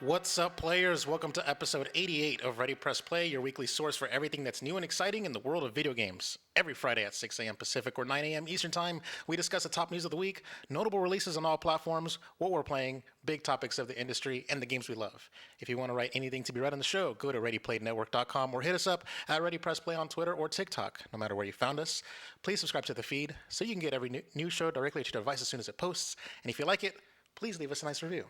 What's up, players? Welcome to episode 88 of Ready Press Play, your weekly source for everything that's new and exciting in the world of video games. Every Friday at 6 a.m. Pacific or 9 a.m. Eastern Time, we discuss the top news of the week, notable releases on all platforms, what we're playing, big topics of the industry, and the games we love. If you want to write anything to be read on the show, go to ReadyPlayNetwork.com or hit us up at Ready Press Play on Twitter or TikTok. No matter where you found us, please subscribe to the feed so you can get every new show directly to your device as soon as it posts. And if you like it, please leave us a nice review.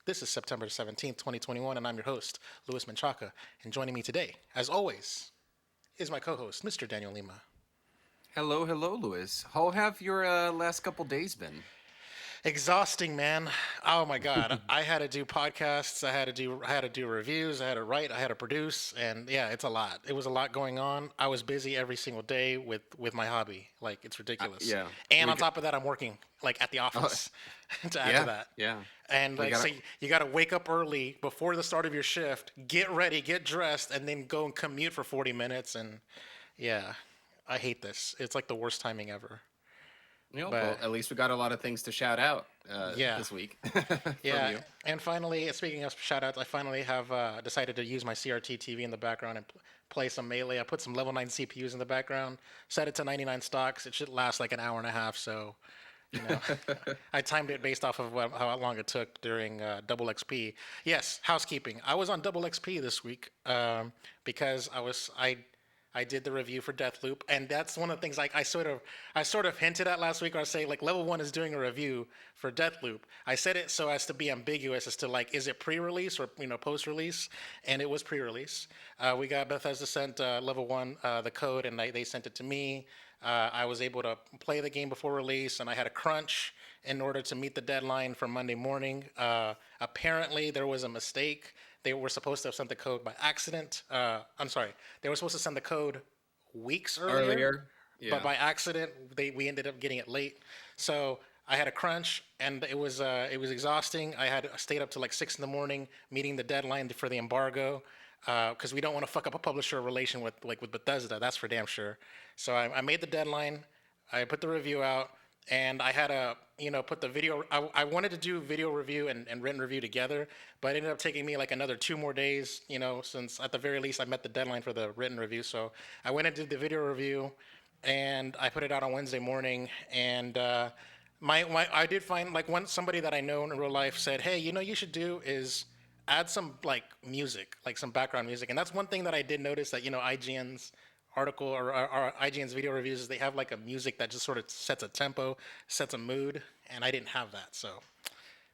This is September 17th, 2021, and I'm your host, Louis Menchaca. And joining me today, as always, is my co-host, Mr. Daniel Lima. Hello, Louis. How have your last couple days been? Exhausting, man. Oh my God. I had to do podcasts. I had to do reviews. I had to write. I had to produce, and yeah, it's a lot. It was a lot going on. I was busy every single day with my hobby. Like it's ridiculous. Yeah, And on top of that, I'm working like at the uh, office to add to yeah, that. yeah. And We like, got so you got to wake up early before the start of your shift, get ready, get dressed, and then go and commute for 40 minutes. And yeah, I hate this. It's like the worst timing ever. Well, But at least we got a lot of things to shout out yeah, this week from yeah. you. And finally, speaking of shoutouts, I finally have decided to use my CRT TV in the background and play some Melee. I put some level 9 CPUs in the background, set it to 99 stocks. It should last like an hour and a half. So, you know, I timed it based off of how long it took during Double XP. Yes, housekeeping. I was on Double XP this week because I did the review for Deathloop, and that's one of the things like I sort of hinted at last week. Where I say like Level One is doing a review for Deathloop. I said it so as to be ambiguous as to like is it pre-release or post-release, and it was pre-release. We got Bethesda sent Level One the code, and they sent it to me. I was able to play the game before release, and I had a crunch in order to meet the deadline for Monday morning. Apparently, there was a mistake. They were supposed to have sent the code by accident. I'm sorry, they were supposed to send the code weeks earlier, Earlier, but yeah, by accident, we ended up getting it late. So I had a crunch, and it was exhausting. I had stayed up to like 6 in the morning, meeting the deadline for the embargo, because we don't want to fuck up a publisher relation with Bethesda. That's for damn sure. So I made the deadline. I put the review out, and I had to put the video. I wanted to do video review and written review together, but it ended up taking me like another 2 more days. Since at the very least I met the deadline for the written review. So I went and did the video review, and I put it out on Wednesday morning. And my I did find like somebody that I know in real life said, hey, you should do is add some like music, like some background music. And that's one thing that I did notice that IGN's article or IGN's video reviews is they have like a music that just sort of sets a tempo, sets a mood, and I didn't have that. So,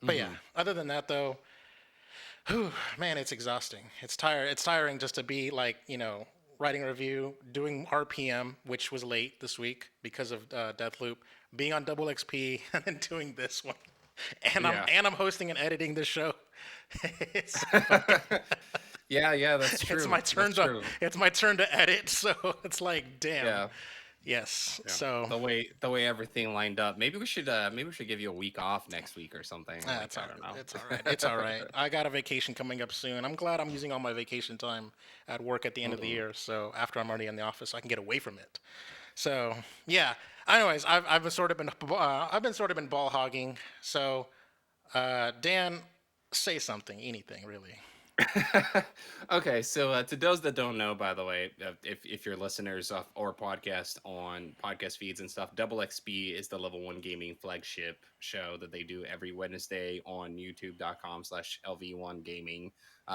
but yeah, other than that though, whew, man, it's exhausting. It's tiring just to be like writing a review, doing RPM, which was late this week because of Deathloop, being on Double XP, and then doing this one, and I'm yeah, and I'm hosting and editing this show. it's yeah. That's it's true. my turn That's to true. it's my turn to edit, so it's like damn. Yeah, Yes. yeah. So The way everything lined up. Maybe we should give you a week off next week or something. Like it's all I right. don't know. It's all right. It's all right. I got a vacation coming up soon. I'm glad I'm using all my vacation time at work at the end of the Mhm. year. So after I'm already in the office, I can get away from it. So yeah. Anyways, I've been sort of been ball hogging. So Dan, say something, anything really. Okay, so to those that don't know, by the way, if you're listeners of our podcast on podcast feeds and stuff, Double XP is the Level One Gaming flagship show that they do every Wednesday on YouTube.com/LV1 Gaming,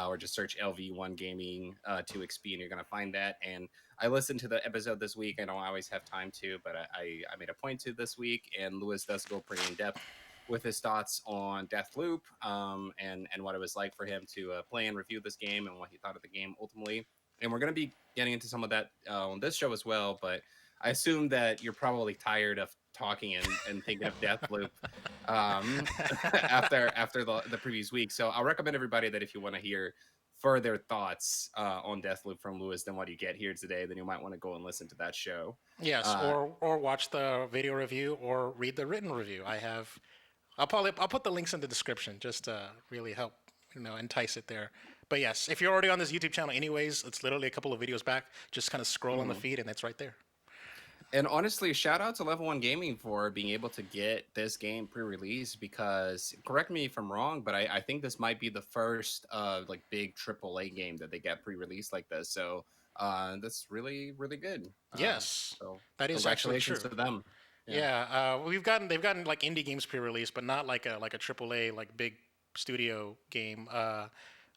or just search LV1 Gaming 2XP, and you're gonna find that. And I listened to the episode this week. I don't always have time to, but I made a point to this week, and Lewis does go pretty in depth with his thoughts on Deathloop, and what it was like for him to play and review this game and what he thought of the game ultimately. And we're going to be getting into some of that on this show as well. But I assume that you're probably tired of talking and thinking of Deathloop after the previous week. So I'll recommend everybody that if you want to hear further thoughts on Deathloop from Lewis than what you get here today, then you might want to go and listen to that show. Yes, Uh, or watch the video review or read the written review. I'll put the links in the description just to really help entice it there. But yes, if you're already on this YouTube channel anyways, it's literally a couple of videos back. Just kind of scroll on the mhm. feed and it's right there. And honestly, shout out to Level One Gaming for being able to get this game pre-released. Because correct me if I'm wrong, but I think this might be the first like big AAA game that they get pre-released like this. So that's really really good. Yes, So that is actually congratulations true. to them. Yeah. Yeah, they've gotten like indie games pre-released, but not like a AAA like big studio game.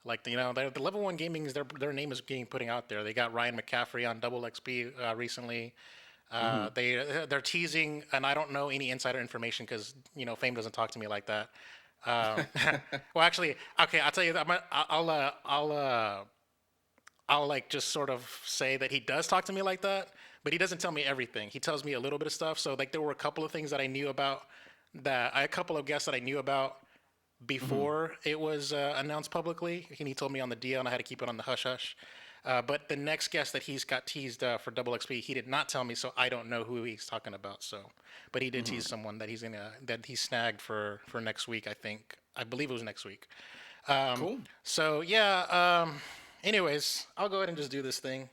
Like the Level One Gaming is their name is getting putting out there. They got Ryan McCaffrey on Double XP recently. Hmm. They're teasing, and I don't know any insider information because Fame doesn't talk to me like that. Um, well, actually, okay, I'll tell you. I'll like just sort of say that he does talk to me like that, but he doesn't tell me everything. He tells me a little bit of stuff. So like there were a couple of things that I knew about a couple of guests that I knew about Hmm. before it was announced publicly, and he told me on the deal, and I had to keep it on the hush hush. But the next guest that he's got teased for Double XP, he did not tell me, so I don't know who he's talking about. So, but he did Hmm. tease someone that he snagged for next week. I believe it was next week. Um, Cool. so yeah. Anyways, I'll go ahead and just do this thing.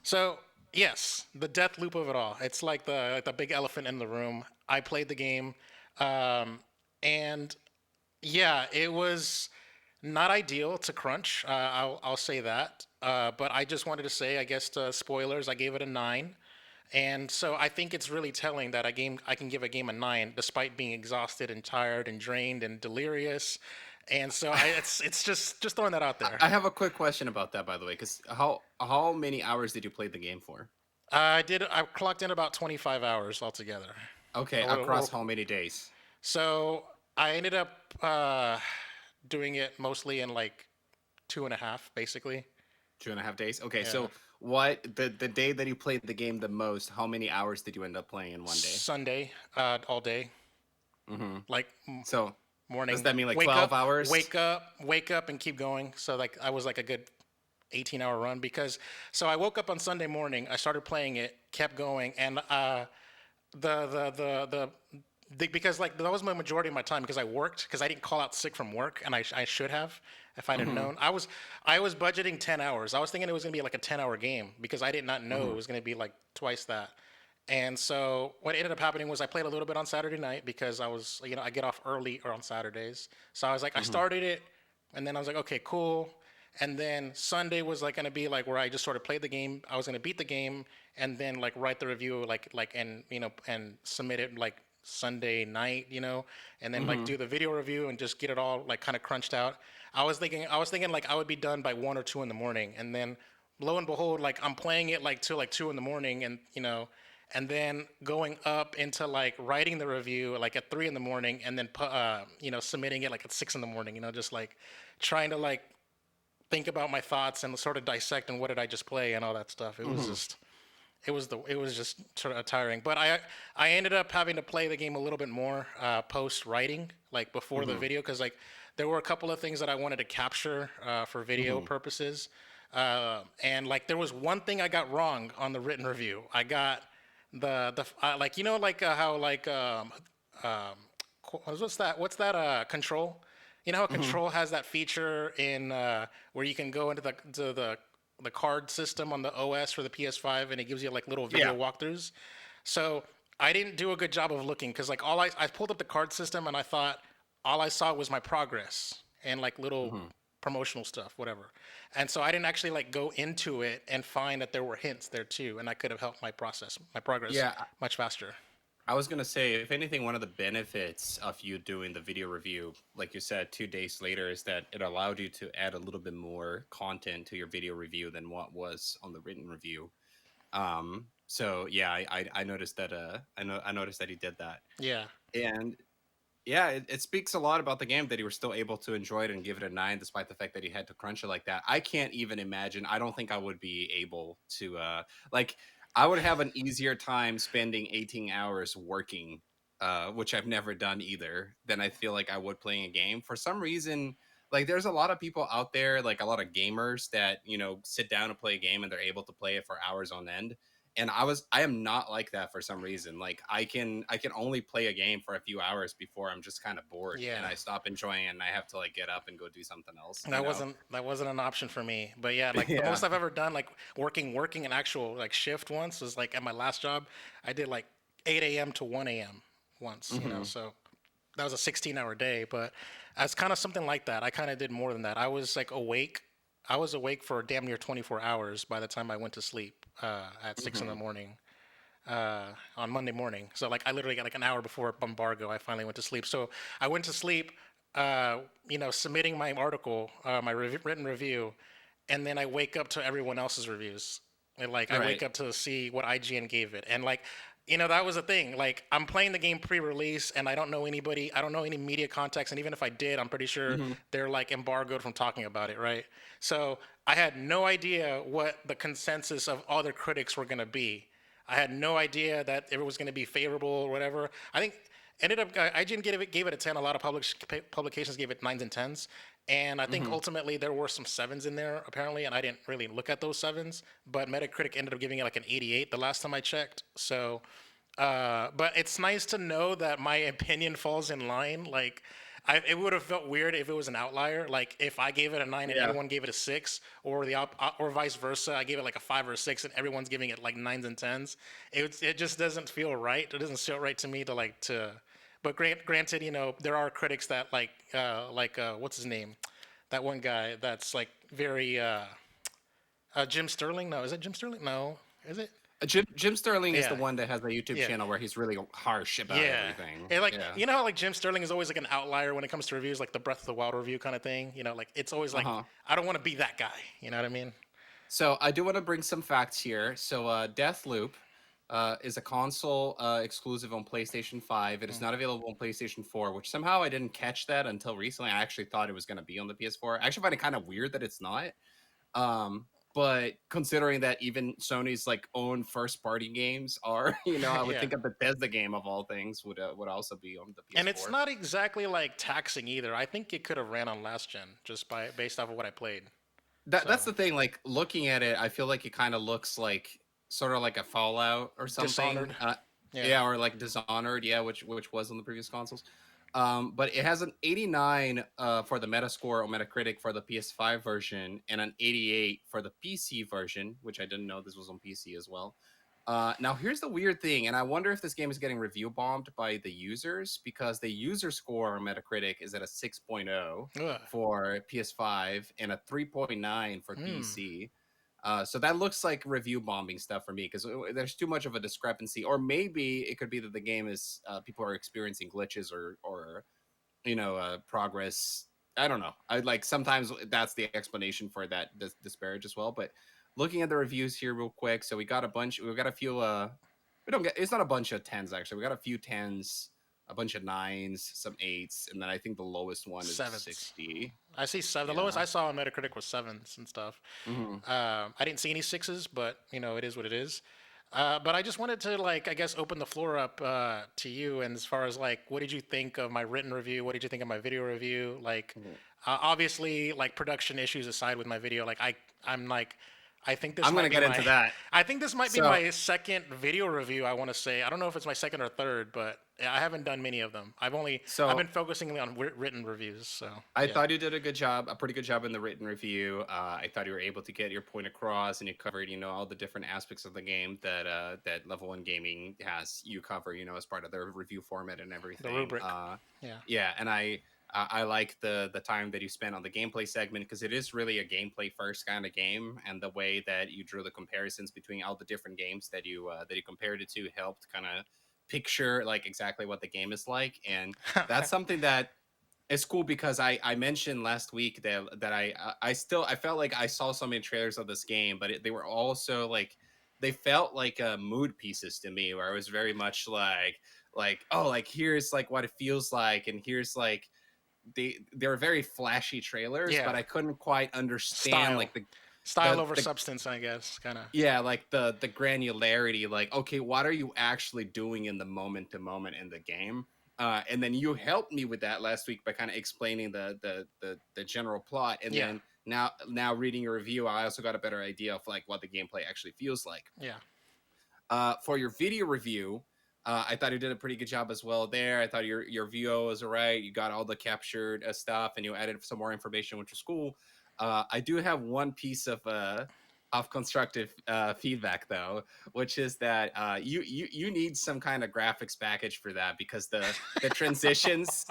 So yes, the death loop of it all. It's like the big elephant in the room. I played the game, um, and yeah, it was not ideal to crunch. I'll say that. But I just wanted to say, I guess, spoilers. I gave it a 9. And so I think it's really telling that I can give a game a 9 despite being exhausted and tired and drained and delirious. And so it's just throwing that out there. I have a quick question about that, by the way, because how many hours did you play the game for? I clocked in about 25 hours altogether. Okay, across how many days? So I ended up doing it mostly in like 2.5, basically. 2.5 days. Okay, Yeah. so what the day that you played the game the most? How many hours did you end up playing in one day? Sunday, all day, Hmm. like So does morning. that mean like 12 hours? Wake up, and keep going. So like I was like a good 18-hour run because so I woke up on Sunday morning. I started playing it, kept going, and because like that was my majority of my time because I worked because I didn't call out sick from work and I should have if I'd have Hmm. known. I was budgeting 10 hours. I was thinking it was going to be like a 10-hour game because I did not know Hmm. it was going to be like twice that. And so what ended up happening was I played a little bit on Saturday night because I was, I get off early or on Saturdays. So I was like, I Hmm. started it, and then I was like, okay, cool. And then Sunday was like gonna be like where I just sort of played the game. I was gonna beat the game and then like write the review and and submit it like Sunday night, and then like Hmm. do the video review and just get it all like kind of crunched out. I was thinking like I would be done by 1 or 2 in the morning, and then lo and behold, like I'm playing it like till like 2 in the morning, and then going up into like writing the review like at 3 in the morning, and then submitting it like at 6 in the morning. Just like trying to like think about my thoughts and sort of dissect and what did I just play and all that stuff. Hmm. It was just sort of tiring. But I ended up having to play the game a little bit more post writing, like before the Hmm. video, because like there were a couple of things that I wanted to capture for video Hmm. purposes, and like there was one thing I got wrong on the written review. I got the like like how like um, what's that control? You know how Hmm. Control has that feature in where you can go into the card system on the OS for the PS5 and it gives you like little Yeah. video walkthroughs. So I didn't do a good job of looking because like I pulled up the card system and I thought all I saw was my progress and like little Hmm. promotional stuff, whatever. And so I didn't actually like go into it and find that there were hints there too, and I could have helped my progress Yeah. much faster. I was gonna say, if anything, one of the benefits of you doing the video review, like you said, 2 days later, is that it allowed you to add a little bit more content to your video review than what was on the written review. So yeah, I noticed that. I noticed that he did that, Yeah. and yeah, it speaks a lot about the game that you were still able to enjoy it and give it a 9, despite the fact that you had to crunch it like that. I can't even imagine. I don't think I would be able to like. I would have an easier time spending 18 hours working, which I've never done either, than I feel like I would playing a game. For some reason, like there's a lot of people out there, like a lot of gamers that sit down and play a game and they're able to play it for hours on end. and I am not like that for some reason. Like I can only play a game for a few hours before I'm just kind of bored Yeah. and I stop enjoying it and I have to like get up and go do something else, you That know? wasn't an option for me. But yeah, like the Yeah. most I've ever done, like working an actual like shift once was like at my last job. I did like 8 a.m. to 1 a.m. once, you know. Hmm. So that was a 16-hour day. But as kind of something like that, I kind of did more than that. I was like awake. I was awake for damn near 24 hours by the time I went to sleep at 6 in the Hmm. morning on Monday morning. So like I literally got like an hour before embargo, I finally went to sleep. So I went to sleep, submitting my article, my written review, and then I wake up to everyone else's reviews. And like I wake Right. up to see what IGN gave it, and like that was the thing. Like I'm playing the game pre-release, and I don't know anybody. I don't know any media contacts, and even if I did, I'm pretty sure Hmm. they're like embargoed from talking about it, right? So I had no idea what the consensus of other critics were gonna be. I had no idea that it was going to be favorable or whatever. I think ended up IGN gave it a 10. A lot of publications gave it nines and tens, and I think Hmm. ultimately there were some sevens in there apparently, and I didn't really look at those sevens. But Metacritic ended up giving it like an 88 the last time I checked. So but it's nice to know that my opinion falls in line. Like, it would have felt weird if it was an outlier. Like, if I gave it a 9 and Yeah. everyone gave it a 6, or or vice versa. I gave it like a 5 or a 6, and everyone's giving it like nines and tens. It just doesn't feel right. It doesn't feel right to me to like to. But granted, there are critics that what's his name, that one guy that's like very Jim Sterling. No, is it Jim Sterling? No, is it? Jim Sterling is the Yeah, one that has a YouTube yeah. channel where he's really harsh about Yeah. everything. And like Yeah. how like Jim Sterling is always like an outlier when it comes to reviews, like the Breath of the Wild review kind of thing. Like it's always like Uh-huh. I don't want to be that guy. You know what I mean? So I do want to bring some facts here. So Deathloop is a console exclusive on PlayStation 5. It is Mm. not available on PlayStation 4, which somehow I didn't catch that until recently. I actually thought it was going to be on the PS4. I actually find it kind of weird that it's not. But considering that even Sony's like own first party games are, I would Yeah. think a Bethesda game of all things would also be on the And it's PS4. not exactly like taxing either. I think it could have ran on last gen just based off of what I played. That's So the thing. Like looking at it, I feel like it kind of looks like sort of like a Fallout or something. Dishonored. Yeah. Yeah, or like Dishonored. Yeah, which was on the previous consoles. But it has an 89 for the Metascore on Metacritic for the PS5 version, and an 88 for the PC version, which I didn't know this was on PC as well. Now here's the weird thing, and I wonder if this game is getting review bombed by the users because the user score on Metacritic is at a 6.0 Ugh. for PS5 and a 3.9 for Hmm. PC. So that looks like review bombing stuff for me because there's too much of a discrepancy, or maybe it could be that the game is people are experiencing glitches or progress. I don't know. I like sometimes that's the explanation for that disparage as well. But looking at the reviews here real quick, so we got a few. We don't get. It's not a bunch of tens actually. We got a few tens, a bunch of nines, some eights, and then I think the lowest one is Sevens. 60. I see seven. The lowest Yeah. I saw on Metacritic was sevens and stuff. Hmm. I didn't see any sixes, but it is what it is. But I just wanted to like I guess open the floor up to you, and as far as like what did you think of my written review? What did you think of my video review? Like obviously like production issues aside with my video, like I'm like I think this I'm might gonna be get into my that. I think this might be So my second video review. I want to say I don't know if it's my second or third, but I haven't done many of them. I've so been focusing on written reviews. So I yeah, thought you did a good job, a pretty good job in the written review. I thought you were able to get your point across, and you covered, all the different aspects of the game that Level One Gaming has you cover, as part of their review format and the everything. rubric. Yeah. Yeah, and I like the time that you spent on the gameplay segment because it is really a gameplay first kind of game, and the way that you drew the comparisons between all the different games that you compared it to helped kind of picture like exactly what the game is like, and that's something that it's cool because I mentioned last week that I felt like I saw so many trailers of this game, but they were also like they felt like mood pieces to me, where it was very much like oh like here's like what it feels like, and here's like they were very flashy trailers, but Yeah. I couldn't quite understand Style. like Style the over the substance, I guess, kind of. yeah, like the granularity, like okay, what are you actually doing in the moment to moment in the game? And then you helped me with that last week by kind of explaining the general plot, and Yeah. then now reading your review, I also got a better idea of like what the gameplay actually feels like. Yeah. For your video review, I thought you did a pretty good job as well there. I thought your VO was all right. You got all the captured stuff, and you added some more information, which was cool. I do have one piece of constructive feedback though, which is that you need some kind of graphics package for that, because the transitions,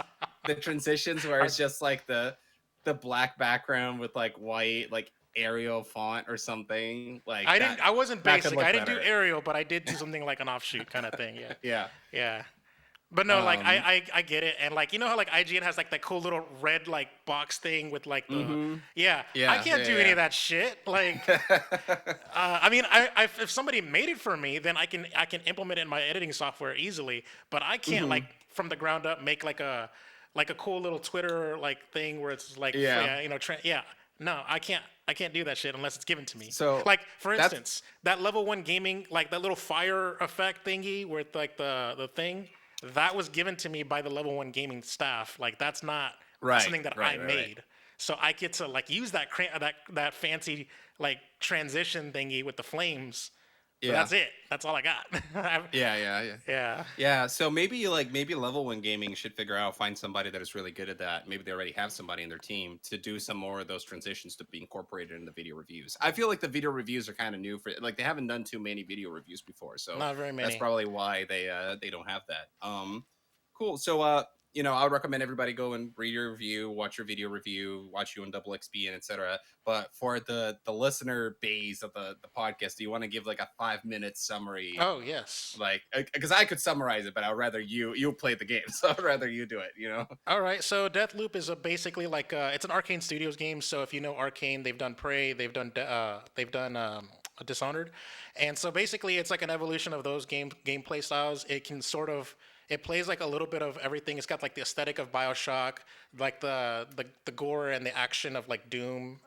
the transitions where Are, it's just like the black background with like white like Arial font or something like I that. didn't. I wasn't That could basic. I look didn't do better. aerial, but I did do something like an offshoot kind of thing. Yeah, Yeah. yeah. But no, like Um. I get it, and like you know how like IGN has like that cool little red like box thing with like the Mm-hmm. yeah. I Yeah. can't do any Yeah. of that shit. Like Yeah. I mean, if somebody made it for me, then I can implement it in my editing software easily. But I can't like Hmm. from the ground up make like a cool little Twitter like thing where it's like Yeah. yeah, yeah. No, I can't do that shit unless it's given to me. So Like for that's instance, that level one gaming like that little fire effect thingy with like the thing that was given to me by the level one gaming staff. Like that's not right. something that I Right. Right. Right. made. So I get to like use that fancy like transition thingy with the flames. But Yeah. that's it. That's all I got. Yeah. Yeah. Yeah. Yeah. Yeah, so maybe like maybe level one gaming should figure out find somebody that is really good at that. Maybe they already have somebody in their team to do some more of those transitions to be incorporated in the video reviews. I feel like the video reviews are kind of new for like they haven't done too many video reviews before, so Not very that's many. probably why they don't have that. Cool. So I would recommend everybody go and read your review, watch your video review, watch you on Double XP and etc. But for the listener base of the podcast, do you want to give like a 5 minute summary, Oh yes. like because I could summarize it, but I'd rather you play the game, so I'd rather you do it. All right, so Deathloop is basically like it's an Arcane Studios game. So if you know Arcane, they've done Prey, they've done Dishonored, and so basically it's like an evolution of those gameplay styles. It plays like a little bit of everything. It's got like the aesthetic of BioShock, like the gore and the action of like Doom.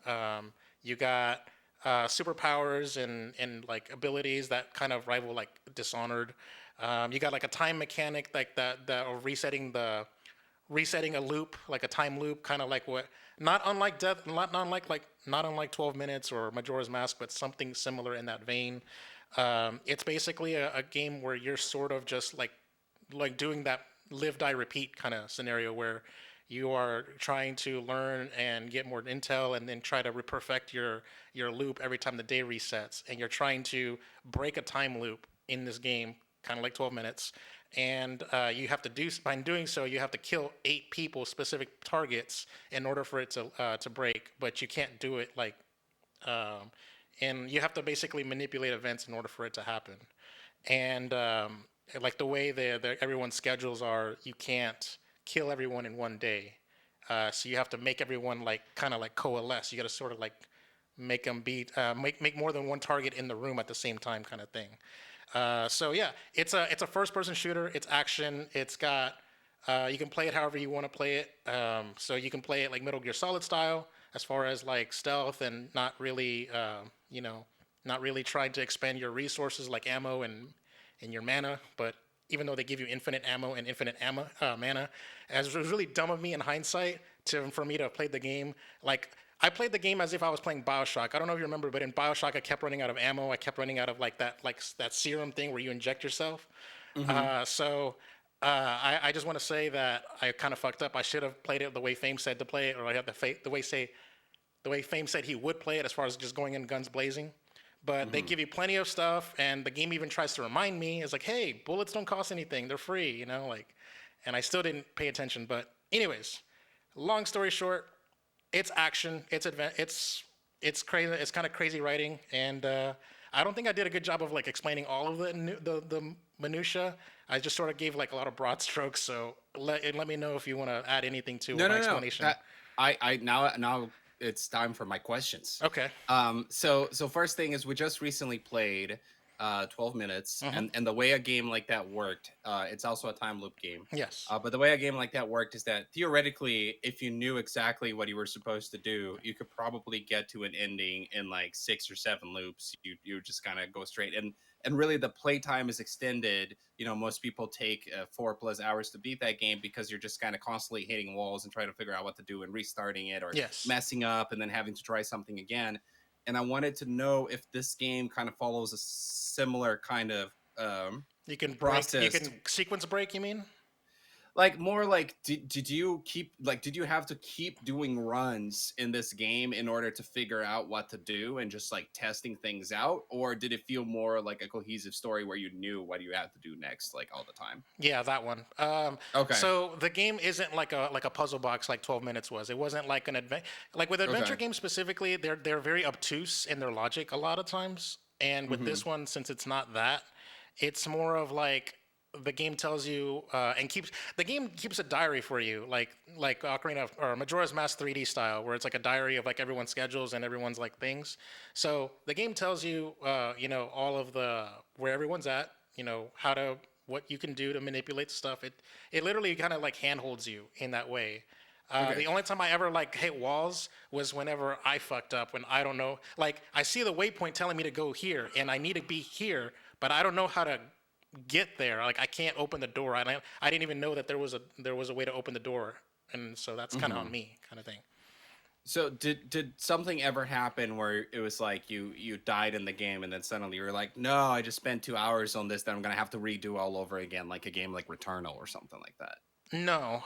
You got superpowers and like abilities that kind of rival like Dishonored. You got like a time mechanic like that or resetting a loop, like a time loop, kind of like what, not unlike Death, not unlike 12 Minutes or Majora's Mask, but something similar in that vein. It's basically a game where you're sort of just like doing that live die repeat kind of scenario where you are trying to learn and get more intel and then try to perfect your loop every time the day resets, and you're trying to break a time loop in this game, kind of like 12 minutes, and you have to do by doing so you have to kill 8 people, specific targets, in order for it to break, but you can't do it like um, and you have to basically manipulate events in order for it to happen. And like the way everyone's schedules are, you can't kill everyone in one day. So you have to make everyone like kind of like coalesce. You got to sort of like make them make more than one target in the room at the same time, kind of thing. So yeah, it's a first person shooter. It's action. It's got you can play it however you want to play it. So you can play it like Metal Gear Solid style, as far as like stealth and not really, not really trying to expend your resources like ammo and your mana. But even though they give you infinite ammo and infinite mana, as it was really dumb of me in hindsight for me to have played the game like. I played the game as if I was playing Bioshock. I don't know if you remember, but in Bioshock, I kept running out of ammo. I kept running out of that serum thing where you inject yourself. Hmm. So I just want to say that I kind of fucked up. I should have played it the way Fame said to play it, or I had the way Fame said he would play it, as far as just going in guns blazing. But they Hmm. give you plenty of stuff, and the game even tries to remind me, it's like, hey, bullets don't cost anything; they're free, like. And I still didn't pay attention. But anyways, long story short, it's action, it's crazy, it's kind of crazy writing, and I don't think I did a good job of like explaining all of the minutia. I just sort of gave like a lot of broad strokes. So let me know if you want to add anything to No, my no, no. explanation. That I now it's time for my questions. Okay. So first thing is we just recently played 12 minutes, Mm-hmm. and the way a game like that worked, it's also a time loop game. Yes. But the way a game like that worked is that theoretically, if you knew exactly what you were supposed to do, you could probably get to an ending in like 6 or 7 loops. You just kind of go straight, and really the playtime is extended. Most people take 4+ hours to beat that game, because you're just kind of constantly hitting walls and trying to figure out what to do and restarting it, or Yes. messing up and then having to try something again. And I wanted to know if this game kind of follows a similar kind of You can break. You processed. can sequence break. You mean? Like more like did you keep like did you have to keep doing runs in this game in order to figure out what to do and just like testing things out, or did it feel more like a cohesive story where you knew what you had to do next like all the time? Yeah, that one. Okay. So the game isn't like a puzzle box like 12 minutes was. It wasn't like an like with adventure Okay. games specifically. They're very obtuse in their logic a lot of times. And with Mhm. this one, since it's not that, it's more of like the game tells you and keeps the game keeps a diary for you, like Ocarina of or Majora's Mask 3D style, where it's like a diary of like everyone's schedules and everyone's like things. So the game tells you, all of the where everyone's at, how to what you can do to manipulate stuff. It literally kind of like handholds you in that way. Okay. The only time I ever like hit walls was whenever I fucked up when I don't know. Like I see the waypoint telling me to go here and I need to be here, but I don't know how to get there. Like I can't open the door. I didn't even know that there was a way to open the door, and so that's kind of on Mhm. me, kind of thing. So did something ever happen where it was like you died in the game and then suddenly you were like, no, I just spent 2 hours on this that I'm gonna have to redo all over again, like a game like Returnal or something like that? No,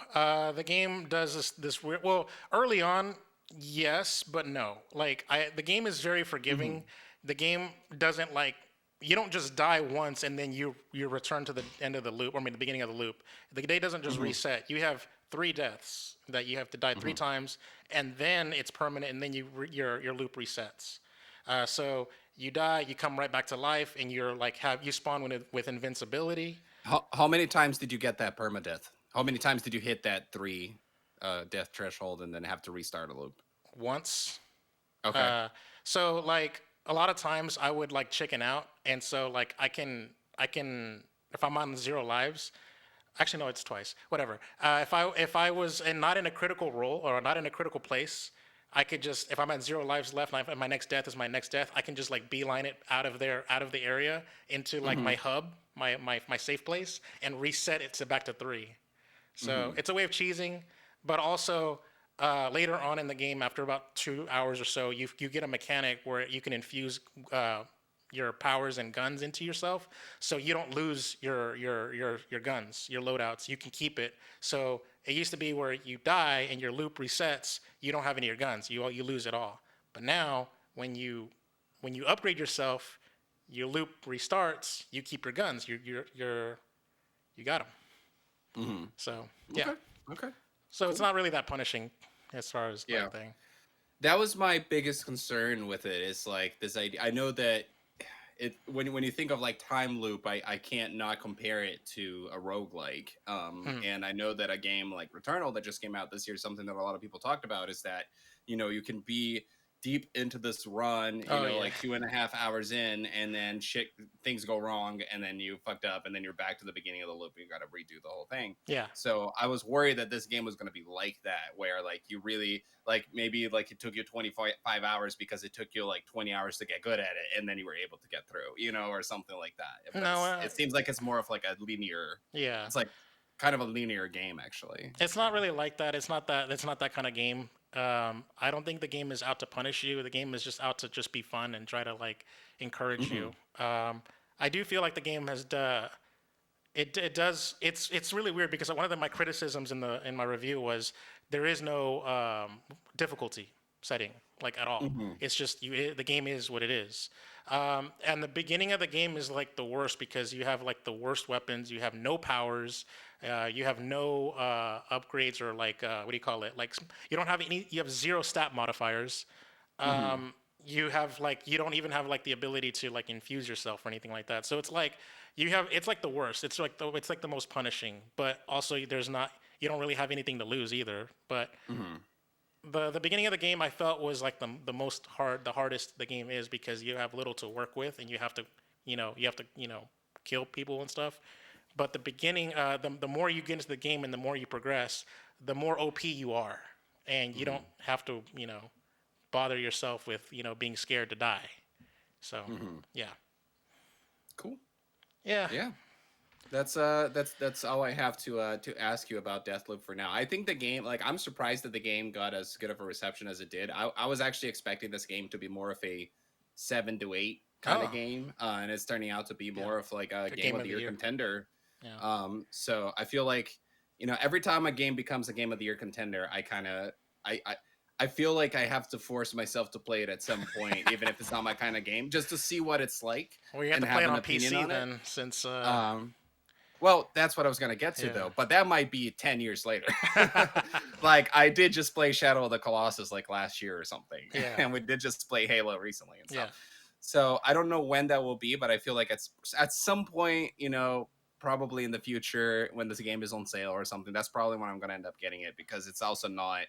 the game does this weird. Well, early on, yes, but no. Like the game is very forgiving. Hmm. The game doesn't like you don't just die once and then you return to the end of the loop. Or I mean, the beginning of the loop. The day doesn't just Hmm. reset. You have three deaths that you have to die three Hmm. times, and then it's permanent, and then your loop resets. So you die, you come right back to life, and you're like have you spawn with invincibility How many times did you get that permadeath? How many times did you hit that three death threshold and then have to restart a loop? once. Okay. Uh, so like a lot of times I would like chicken out, and so like I can if I'm on 0 lives. Actually, no, it's twice. Whatever. If I was not in a critical role or not in a critical place, I could just if I'm at 0 lives left and my next death is my next death, I can just like beeline it out of the area into like Hmm. my hub, my safe place, and reset it to back to three. So Hmm. it's a way of cheesing, but also later on in the game, after about 2 hours or so, you get a mechanic where you can infuse your powers and guns into yourself, so you don't lose your guns, your loadouts. You can keep it. So it used to be where you die and your loop resets, you don't have any of your guns. You lose it all. But now when you upgrade yourself, your loop restarts. You keep your guns. You got them. Hmm. So yeah. Okay. Okay. So it's Cool. not really that punishing as far as Yeah. like thing. That was my biggest concern with it. Is like this idea. I know that it when you think of like time loop, I can't not compare it to a roguelike. Hmm. And I know that a game like Returnal that just came out this year, something that a lot of people talked about is that you can be deep into this run, Oh yeah. like 2.5 hours in, and then shit things go wrong, and then you fucked up, and then you're back to the beginning of the loop, and you got to redo the whole thing. Yeah. So I was worried that this game was going to be like that, where like you really like maybe like it took you 25 hours because it took you like 20 hours to get good at it, and then you were able to get through, or something like that. But No. it seems like it's more of like a linear. Yeah. It's like kind of a linear game actually. It's So. not really like that. It's not that. It's not that kind of game. I don't think the game is out to punish you. The game is just out to just be fun and try to like encourage Hmm. you. I do feel like the game has it does it's really weird because one of my criticisms in my review was there is no difficulty setting like at all. Hmm. It's just the game is what it is. And the beginning of the game is like the worst because you have like the worst weapons. You have no powers. You have no upgrades or like what do you call it? Like you don't have any. You have zero stat modifiers. Hmm. um, you have like you don't even have like the ability to like infuse yourself or anything like that. So it's like it's like the worst. It's like the most punishing, but also there's not you don't really have anything to lose either. But Hmm. the beginning of the game I felt was like the hardest the game is because you have little to work with and you have to kill people and stuff. But the beginning, the more you get into the game and the more you progress, the more OP you are, and you don't Hmm. have to bother yourself with being scared to die. So Hmm. yeah, Cool. yeah. Yeah. That's all I have to ask you about Deathloop for now. I think the game, like, I'm surprised that the game got as good of a reception as it did. I was actually expecting this game to be more of a 7 to 8 kind of Oh, game, and it's turning out to be yeah. more of like a A game game of of the the year year. contender. Yeah. So I feel like, every time a game becomes a game of the year contender, I I feel like I have to force myself to play it at some point, even if it's not my kind of game, just to see what it's like Well, you have and to play have it an on opinion PC on it. then, since Um, well, that's what I was gonna get to yeah. though, but that might be 10 years later. Like I did just play Shadow of the Colossus like last year or something, Yeah. and we did just play Halo recently and stuff. Yeah. So I don't know when that will be, but I feel like it's at some point, probably in the future when this game is on sale or something. That's probably when I'm gonna end up getting it because it's also not.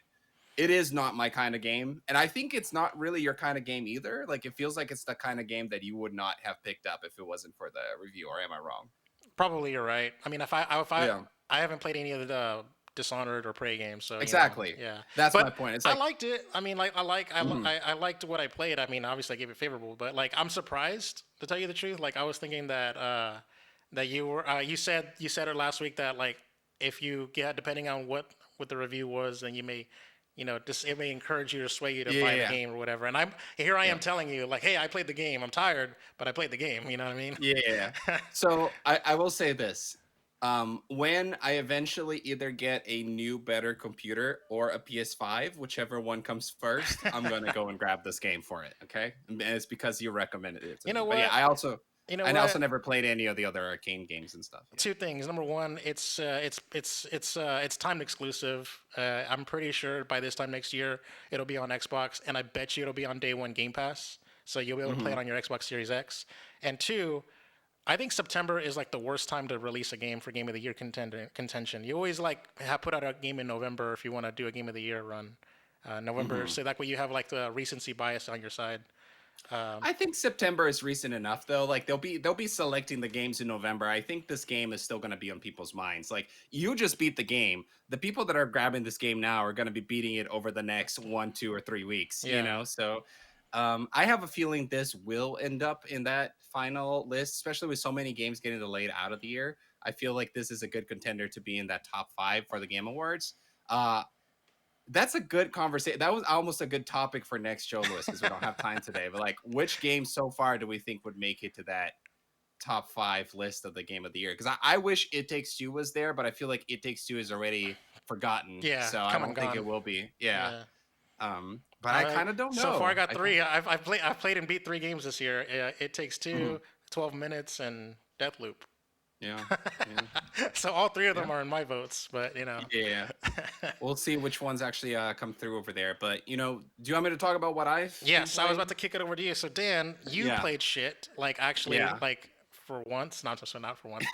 It is not my kind of game, and I think it's not really your kind of game either. Like it feels like it's the kind of game that you would not have picked up if it wasn't for the review. Or am I wrong? Probably you're right. I mean, if Yeah. I haven't played any of the Dishonored or Prey games, so Exactly. yeah. That's my But point. It's I like, liked it. I mean, like mhm. I liked what I played. I mean, obviously I gave it favorable, but like I'm surprised to tell you the truth. Like I was thinking that that you were you said it last week that like if you get depending on what the review was, then you may just it may encourage you to sway you to buy the Yeah, game or whatever. And here I yeah, am telling you like, hey, I played the game. I'm tired, but I played the game. You know what I mean? yeah. So I will say this. When I eventually either get a new, better computer or a PS5, whichever one comes first, I'm gonna go and grab this game for it. Okay, and it's because you recommended it to You know me. But yeah, what? You know I also what? never played any of the other arcane games and stuff. Yeah. Two things. Number one, it's timed exclusive. I'm pretty sure by this time next year it'll be on Xbox, and I bet you it'll be on day one Game Pass, so you'll be able to play Hmm. it on your Xbox Series X. And two, I think September is like the worst time to release a game for Game of the Year contention. You always like have put out a game in November if you want to do a Game of the Year run. November, Hmm. so that way you have like the recency bias on your side. Um, I think September is recent enough though. Like they'll be selecting the games in November. I think this game is still going to be on people's minds. Like you just beat the game. The people that are grabbing this game now are going to be beating it over the next 1, 2, or 3 weeks. yeah, So I have a feeling this will end up in that final list, especially with so many games getting delayed out of the year. I feel like this is a good contender to be in that top 5 for the Game Awards. Uh, that's a good conversation. That was almost a good topic for next show, Lewis, because we don't have time today. But like, which game so far do we think would make it to that top 5 list of the game of the year? Because I wish It Takes Two was there, but I feel like It Takes Two is already forgotten, yeah, so I come and don't think it gone. will be. Yeah. Yeah. But I kind of don't So far, I know. got three. I've played and beat three games this year. It Takes Mhm. Two, 12 Minutes, and Deathloop. Yeah, yeah, So all three of yeah, them are in my votes, but yeah. We'll see which ones actually come through over there. But do you want me to talk about what I've been Yes, I was about playing? to kick it over to you. So Dan, you Yeah, played shit. Like actually, yeah. like for once, not for once.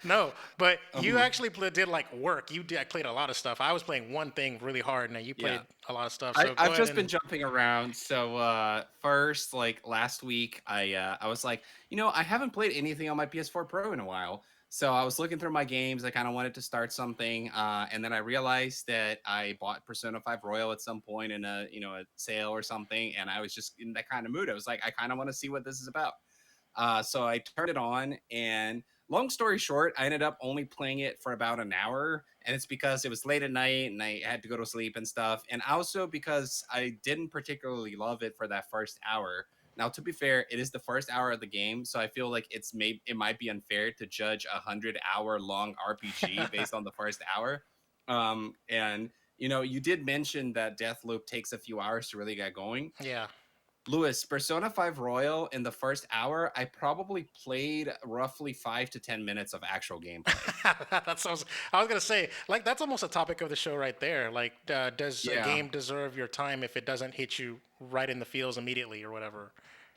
No, but you Mhm. actually did like work. You did played a lot of stuff. I was playing one thing really hard, and you Yeah. played a lot of stuff. I, So go I've ahead just been and jumping around. So first, like last week, I was like, I haven't played anything on my PS4 Pro in a while. So I was looking through my games. I kind of wanted to start something, and then I realized that I bought Persona 5 Royal at some point in a sale or something, and I was just in that kind of mood. I was like, I kind of want to see what this is about. So I turned it on, and long story short, I ended up only playing it for about an hour, and it's because it was late at night and I had to go to sleep and stuff, and also because I didn't particularly love it for that first hour. Now, to be fair, it is the first hour of the game, so I feel like it might be unfair to judge 100-hour long RPG based on the first hour. And you did mention that Deathloop takes a few hours to really get going. yeah. Lewis, Persona 5 Royal in the first hour, I probably played roughly 5 to 10 minutes of actual gameplay. That sounds. I was gonna say, like, that's almost a topic of the show right there. Like, does a Yeah. game deserve your time if it doesn't hit you right in the feels immediately or whatever?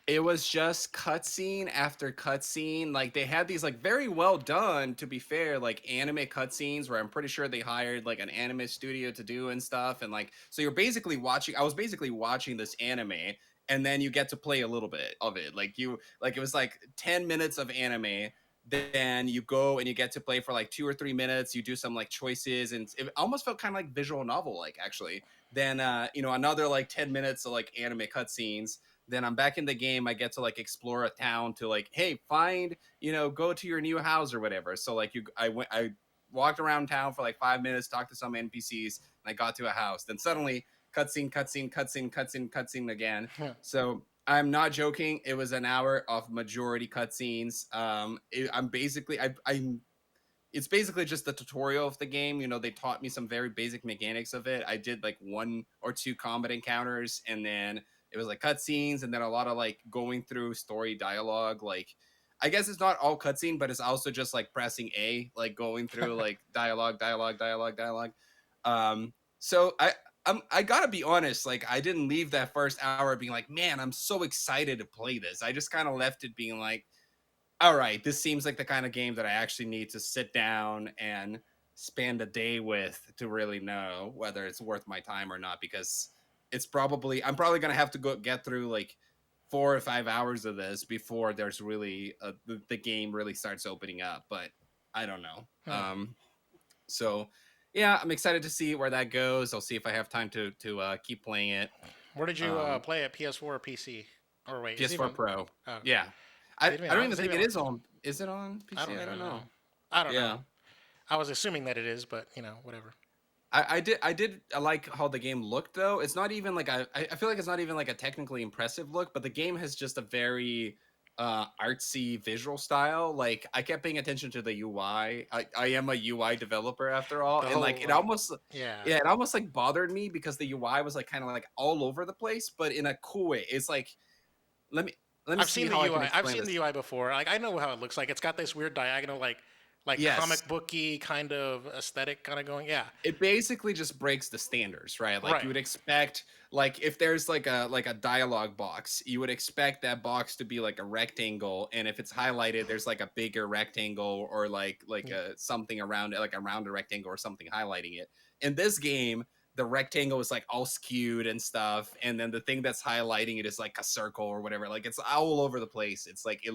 It was just cutscene after cutscene. Like they had these like very well done, to be fair, like anime cutscenes where I'm pretty sure they hired like an anime studio to do and stuff. And like so you're basically watching I was basically watching this anime and then you get to play a little bit of it. It was like 10 minutes of anime. Then you go and you get to play for like 2 or 3 minutes. You do some like choices, and it almost felt kind of like visual novel, like actually. Then another like 10 minutes of like anime cutscenes. Then I'm back in the game. I get to like explore a town to like, hey, go to your new house or whatever. So like I walked around town for like 5 minutes, talked to some NPCs, and I got to a house. Then suddenly cutscene, cutscene, cutscene, cutscene, cutscene again. So I'm not joking. It was an hour of majority cutscenes. I'm it's basically just the tutorial of the game. You know, they taught me some very basic mechanics of it. I did like one or two combat encounters, and then it was like cutscenes, and then a lot of like going through story dialogue. Like, I guess it's not all cutscene, but it's also just like pressing A, like going through like dialogue. So I gotta be honest, like I didn't leave that first hour being like, man, I'm so excited to play this. I just kind of left it being like, all right, this seems like the kind of game that I actually need to sit down and spend a day with to really know whether it's worth my time or not. Because I'm probably gonna have to go get through like 4 or 5 hours of this before there's really the game really starts opening up. But I don't know. Hmm. So yeah, I'm excited to see where that goes. I'll see if I have time to keep playing it. Where did you Um, play it? PS4 or PC? Or wait, is it PS4 even? Pro. Oh, Yeah. is it even I don't on? even Is it think even it on? is on. Is it on I PC? don't I don't even know. know. I don't know. Yeah. I was assuming that it is, but whatever. I did like how the game looked though. It's not even like I feel like it's not even like a technically impressive look, but the game has just a very artsy visual style. Like I kept paying attention to the UI. I am a UI developer after all, The and whole like it like, almost yeah. yeah, it almost like bothered me because the UI was like kind of like all over the place, but in a cool way. It's like let me let me I've see seen the how I can UI. I've explain seen the this. UI before. Like I know how it looks like. It's got this weird diagonal, like Yes, comic booky kind of aesthetic, kind of going. Yeah, it basically just breaks the standards, right? Like right. you would expect, like if there's like a dialogue box, you would expect that box to be like a rectangle, and if it's highlighted, there's like a bigger rectangle or like Mm. a something around it, like around a rectangle or something highlighting it. In this game, the rectangle is like all skewed and stuff, and then the thing that's highlighting it is like a circle or whatever. Like it's all over the place. It's like it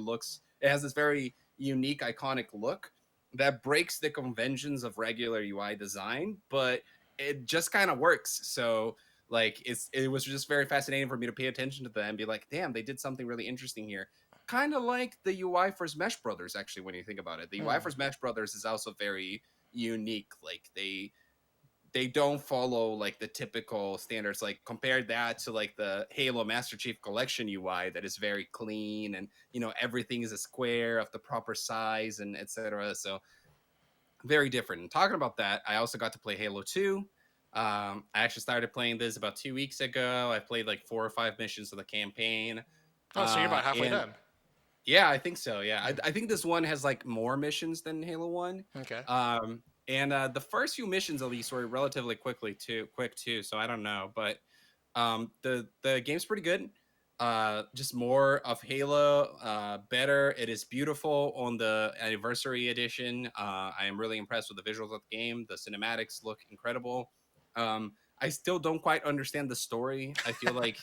has this very unique, iconic look that breaks the conventions of regular UI design, but it just kind of works. So like it was just very fascinating for me to pay attention to that and be like, damn, they did something really interesting here. Kind of like the UI for Smash Brothers, actually, when you think about it. The UI Hmm. for Smash Brothers is also very unique. Like they don't follow like the typical standards. Like compare that to like the Halo Master Chief Collection UI that is very clean and everything is a square of the proper size and etc. So very different. And talking about that, I also got to play Halo 2. I actually started playing this about 2 weeks ago. I played like 4 or 5 missions of the campaign. Oh, so you're about halfway And done. yeah, I think so. Yeah, Hmm. I think this one has like more missions than Halo 1. Okay. And the first few missions at least were relatively quick too. So I don't know, but the game's pretty good. Just more of Halo, better. It is beautiful on the anniversary edition. I am really impressed with the visuals of the game. The cinematics look incredible. I still don't quite understand the story. I feel like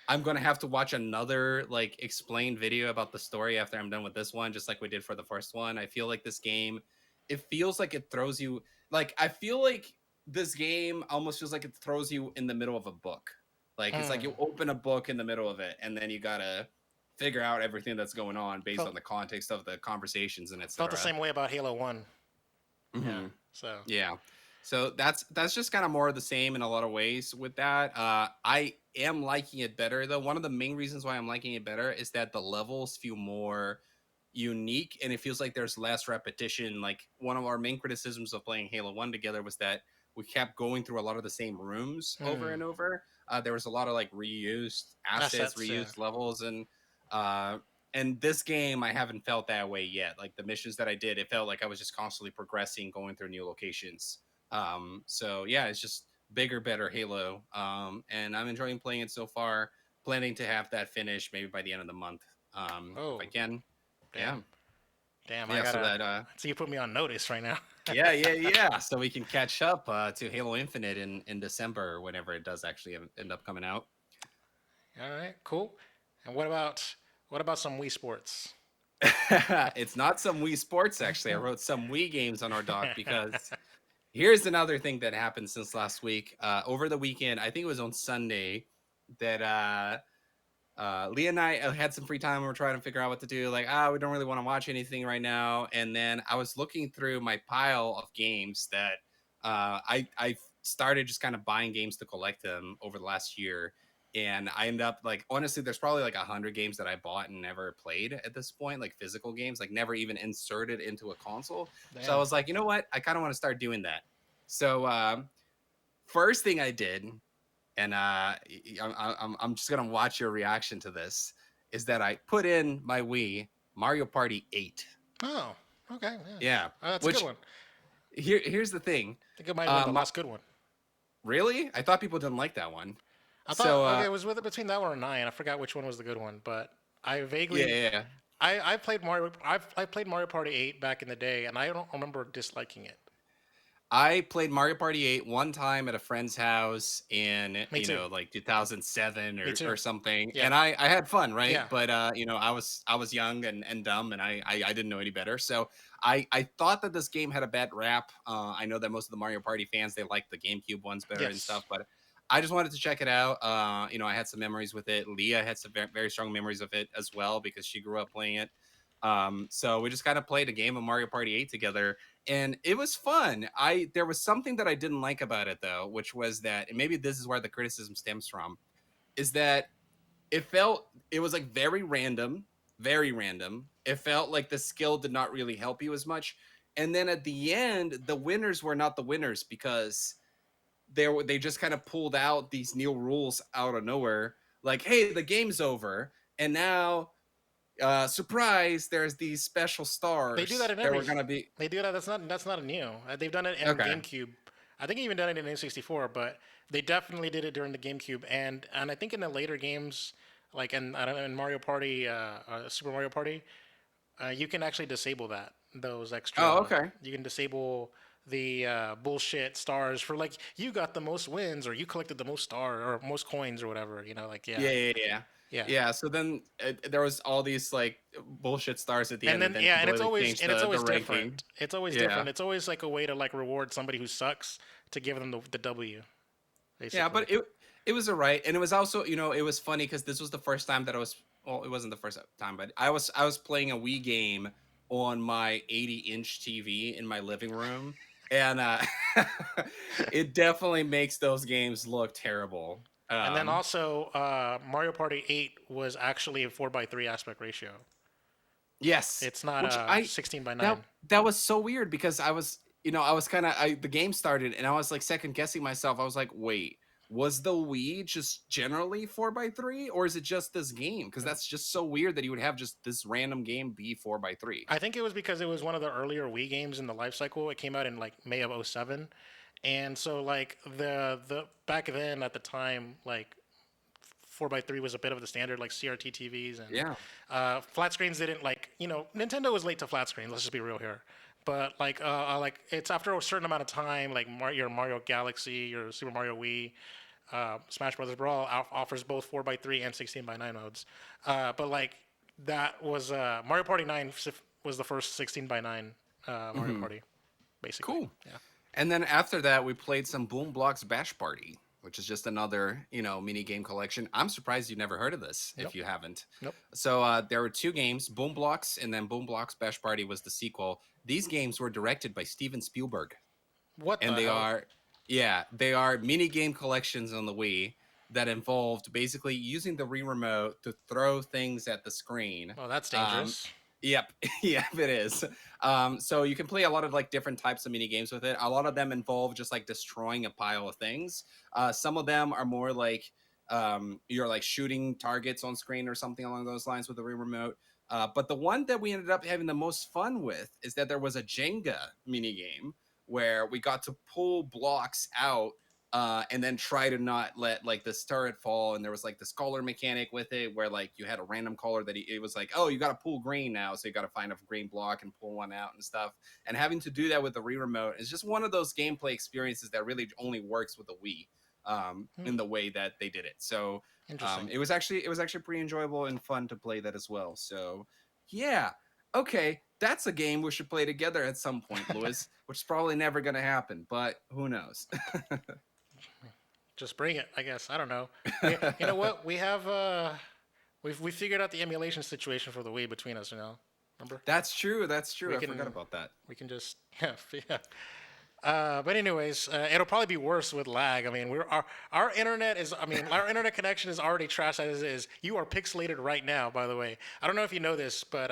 I'm gonna have to watch another like explained video about the story after I'm done with this one, just like we did for the first one. I feel like this game, it feels like it throws you like I feel like this game almost feels like it throws you in the middle of a book. Like it's like Hmm. you open a book in the middle of it, and then you gotta figure out everything that's going on based on Felt the context of the conversations and felt the etc. same way about Halo One. Yeah. So. Yeah. So that's just kind of more of the same in a lot of ways with that. I am liking it better though. One of the main reasons why I'm liking it better is that the levels feel more unique and it feels like there's less repetition. Like one of our main criticisms of playing Halo 1 together was that we kept going through a lot of the same rooms over Hmm. and over. There was a lot of like reused assets, Assets. Yeah. reused levels, uh, and this game I haven't felt that way yet. Like the missions that I did, it felt like I was just constantly progressing, going through new locations. So yeah, it's just bigger, better Halo. And I'm enjoying playing it so far. Planning to have that finished maybe by the end of the month, if I Oh, can. Yeah, damn. Damn. I yeah. So gotta. that So you put me on notice right now. yeah. So we can catch up to Halo Infinite in December or whenever it does actually end up coming out. All right. Cool. And what about some Wii Sports? It's not some Wii Sports actually. I wrote some Wii games on our doc because here's another thing that happened since last week. Over the weekend, I think it was on Sunday, that Leah and I had some free time. And we're trying to figure out what to do. Like, we don't really want to watch anything right now. And then I was looking through my pile of games that I started just kind of buying games to collect them over the last year. and I ended up like honestly, there's probably like 100 games that I bought and never played at this point, like physical games, like never even inserted into a console. So I Damn. was like, you know what? I kind of want to start doing that. So first thing I did, and I'm just gonna watch your reaction to this, is that I put in my Wii Mario Party 8. Oh, okay. Yeah. Yeah, That's a good which one. here's the thing. I think it might have been the My, last good one. really, I thought people didn't like that one. I thought So okay, it was with between that one or nine. I forgot which one was the good one, but I yeah, vaguely yeah, yeah. I played I played Mario Party 8 back in the day, and I don't remember disliking it. I played Mario Party 8 one time at a friend's house in, Me too. like 2007 Me or too. something. Yeah. And I had fun, right? Yeah. But I was young and dumb and I didn't know any better. So I thought that this game had a bad rap. I know that most of the Mario Party fans they like the GameCube ones better and Yes. stuff, but I just wanted to check it out. I had some memories with it. Leah had some very strong memories of it as well because she grew up playing it. So we just kind of played a game of Mario Party 8 together and it was fun. I There was something that I didn't like about it though, which was that, and maybe this is where the criticism stems from, is that it was like very random, very random. It felt like the skill did not really help you as much. And then at the end, the winners were not the winners because they just kind of pulled out these new rules out of nowhere. Like, hey, the game's over, and now surprise, there's these special They do that stars in that every. were gonna be They do that. That's not a new. They've done it in okay. GameCube. I think they even done it in N64, but they definitely did it during the GameCube, and I think in the later games, like in I don't know, in Mario Party, Super Mario Party, you can actually disable that. Those Oh, extra. okay. You can disable the bullshit stars for like you got the most wins or you collected the most star or most coins or whatever. You know, like yeah, Yeah. yeah. Yeah, so then there was all these like bullshit stars at the And end that then then yeah, completely changed it's the always ranking. different. It's always Yeah. different. It's always like a way to like reward somebody who sucks to give them the W, Yeah, basically. but it was alright, and it was also it was funny because this was the first time that I was well, it wasn't the first time, but I was playing a Wii game on my 80-inch TV in my living room, and it definitely makes those games look terrible. And then also, Mario Party 8 was actually a 4:3 aspect ratio. Yes, It's not which a I 16 by that 9. that was so weird because I was kind of the game started and I was like second guessing myself. I was like, wait, was the Wii just generally 4:3 or is it just this game? Because that's just so weird that you would have just this random game be 4:3. I think it was because it was one of the earlier Wii games in the life cycle. It came out in like May of '07, and so like the back then at the time like 4:3 was a bit of the standard, like CRT TVs and Yeah. flat screens didn't like Nintendo was late to flat screens. Let's just be real here. But like it's after a certain amount of time, like your Mario Galaxy, your Super Mario Wii, Smash Brothers Brawl offers both 4:3 and 16:9 modes. But like that was Mario Party 9 was the first 16:9 Mario Hmm. Party, basically. Cool. Yeah. And then after that, we played some Boom Blocks Bash Party, which is just another, mini game collection. I'm surprised you've never heard of this Nope. if you haven't. Nope. So there were two games, Boom Blocks, and then Boom Blocks Bash Party was the sequel. These games were directed by Steven Spielberg, What and the hell? they are mini game collections on the Wii that involved basically using the Wii remote to throw things at the screen. Oh, that's Um, dangerous. Yep, yep, it is. So you can play a lot of like different types of mini games with it. A lot of them involve just like destroying a pile of things. Some of them are more like you're like shooting targets on screen or something along those lines with the Wii remote. But the one that we ended up having the most fun with is that there was a Jenga mini game where we got to pull blocks out and then try to not let like this turret fall. And there was like this color mechanic with it where like you had a random color that it was like, oh, you got to pull green now. So you got to find a green block and pull one out and stuff. And having to do that with the Wii remote is just one of those gameplay experiences that really only works with the Wii Hmm, in the way that they did it. So interesting. it was actually pretty enjoyable and fun to play that as well. So yeah. Okay, that's a game we should play together at some point, Lewis, which is probably never going to happen, but who knows? Just bring it, I guess. I don't know. You know what? We figured out the emulation situation for the Wii between us. Remember? That's true. That's true. We I forgot can about that. we can just yeah. But anyways, it'll probably be worse with lag. I mean, our internet is. I mean, our internet connection is already trash as is. You are pixelated right now. By the way, I don't know if you know this, but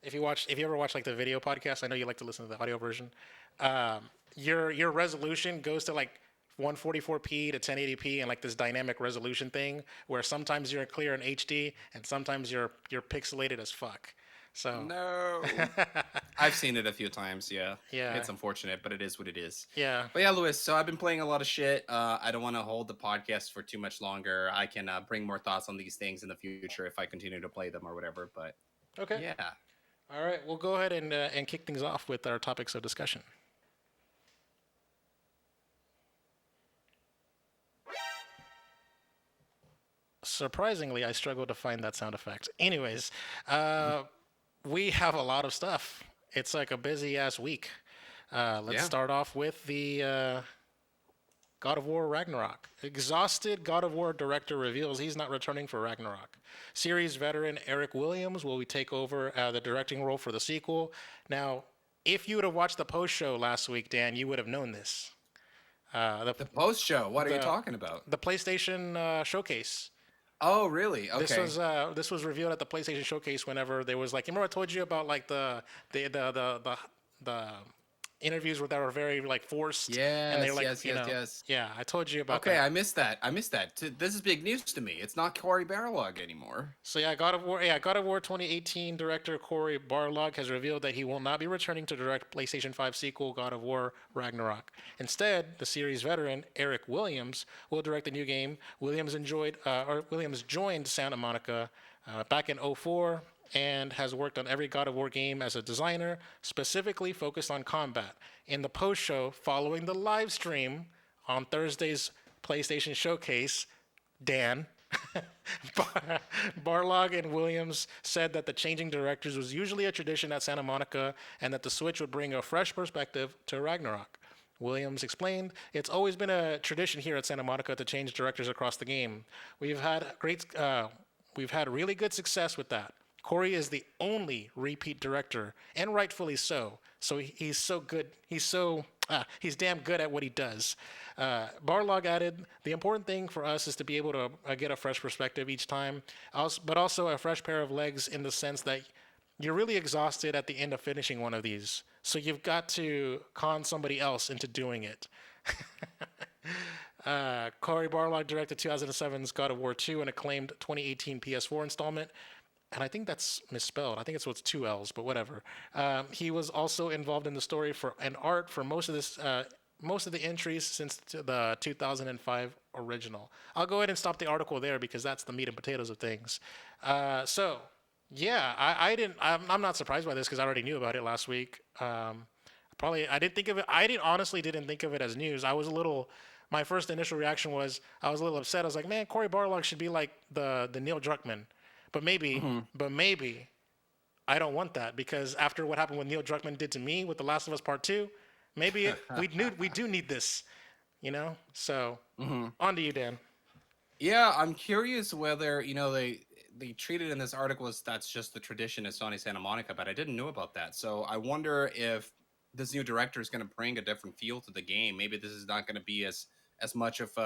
if you ever watch like the video podcast, I know you like to listen to the audio version. Um, your resolution goes to like 144p to 1080p and like this dynamic resolution thing where sometimes you're clear in HD and sometimes you're pixelated as fuck. So No. I've seen it a few times, yeah. yeah, It's unfortunate, but it is what it is. yeah. But yeah, Lewis, so I've been playing a lot of shit. I don't want to hold the podcast for too much longer. I can bring more thoughts on these things in the future if I continue to play them or whatever. But Okay. yeah. All right, we'll go ahead and kick things off with our topics of discussion. Surprisingly, I struggled to find that sound effect. Anyways, uh, we have a lot of stuff. It's like a busy ass week. Let's Yeah. start off with the God of War Ragnarok. Exhausted God of War director reveals he's not returning for Ragnarok. Series veteran Eric Williams will take over the directing role for the sequel. Now, if you would have watched the post show last week, Dan, you would have known this. The The post show. What are you the talking about? the PlayStation showcase. Oh, really? This Okay. was this was revealed at the PlayStation showcase whenever there was like, remember I told you about like the interviews where they were very like forced and they were Yes, like, yes, yes, yes. yeah, I told you about Okay, that. I missed that. I missed that. This is big news to me. It's not Cory Barlog anymore. So God of War 2018 director Cory Barlog has revealed that he will not be returning to direct PlayStation 5 sequel God of War Ragnarok. Instead, the series veteran Eric Williams will direct the new game. Williams joined Santa Monica back in '04 and has worked on every God of War game as a designer, specifically focused on combat. In the post show following the live stream on Thursday's PlayStation Showcase, Dan, Barlog and Williams said that the changing directors was usually a tradition at Santa Monica and that the switch would bring a fresh perspective to Ragnarok. Williams explained, "It's always been a tradition here at Santa Monica to change directors across the game. We've had we've had really good success with that. Corey is the only repeat director, and rightfully so. So he's so good. He's damn good at what he does." Barlog added, "The important thing for us is to be able to get a fresh perspective each time, but also a fresh pair of legs in the sense that you're really exhausted at the end of finishing one of these. So you've got to con somebody else into doing it." Cory Barlog directed 2007's God of War 2 and acclaimed 2018 PS4 installment. And I think that's misspelled. I think it's with two L's, but whatever. He was also involved in the story for and art for most of the entries since the 2005 original. I'll go ahead and stop the article there because that's the meat and potatoes of things. So, yeah, I didn't. I'm not surprised by this because I already knew about it last week. Probably I didn't think of it. I didn't honestly didn't think of it as news. I was a little. My first initial reaction was I was a little upset. I was like, man, Cory Barlog should be like the Neil Druckmann, but Hmm. maybe I don't want that because after what happened, what Neil Druckmann did to me with The Last of Us Part Two, we do need this, you know. So Hmm. on to you, Dan. Yeah, I'm curious whether they treated in this article as that's just the tradition at Sony Santa Monica, but I didn't know about that. So I wonder if this new director is going to bring a different feel to the game. Maybe this is not going to be as much of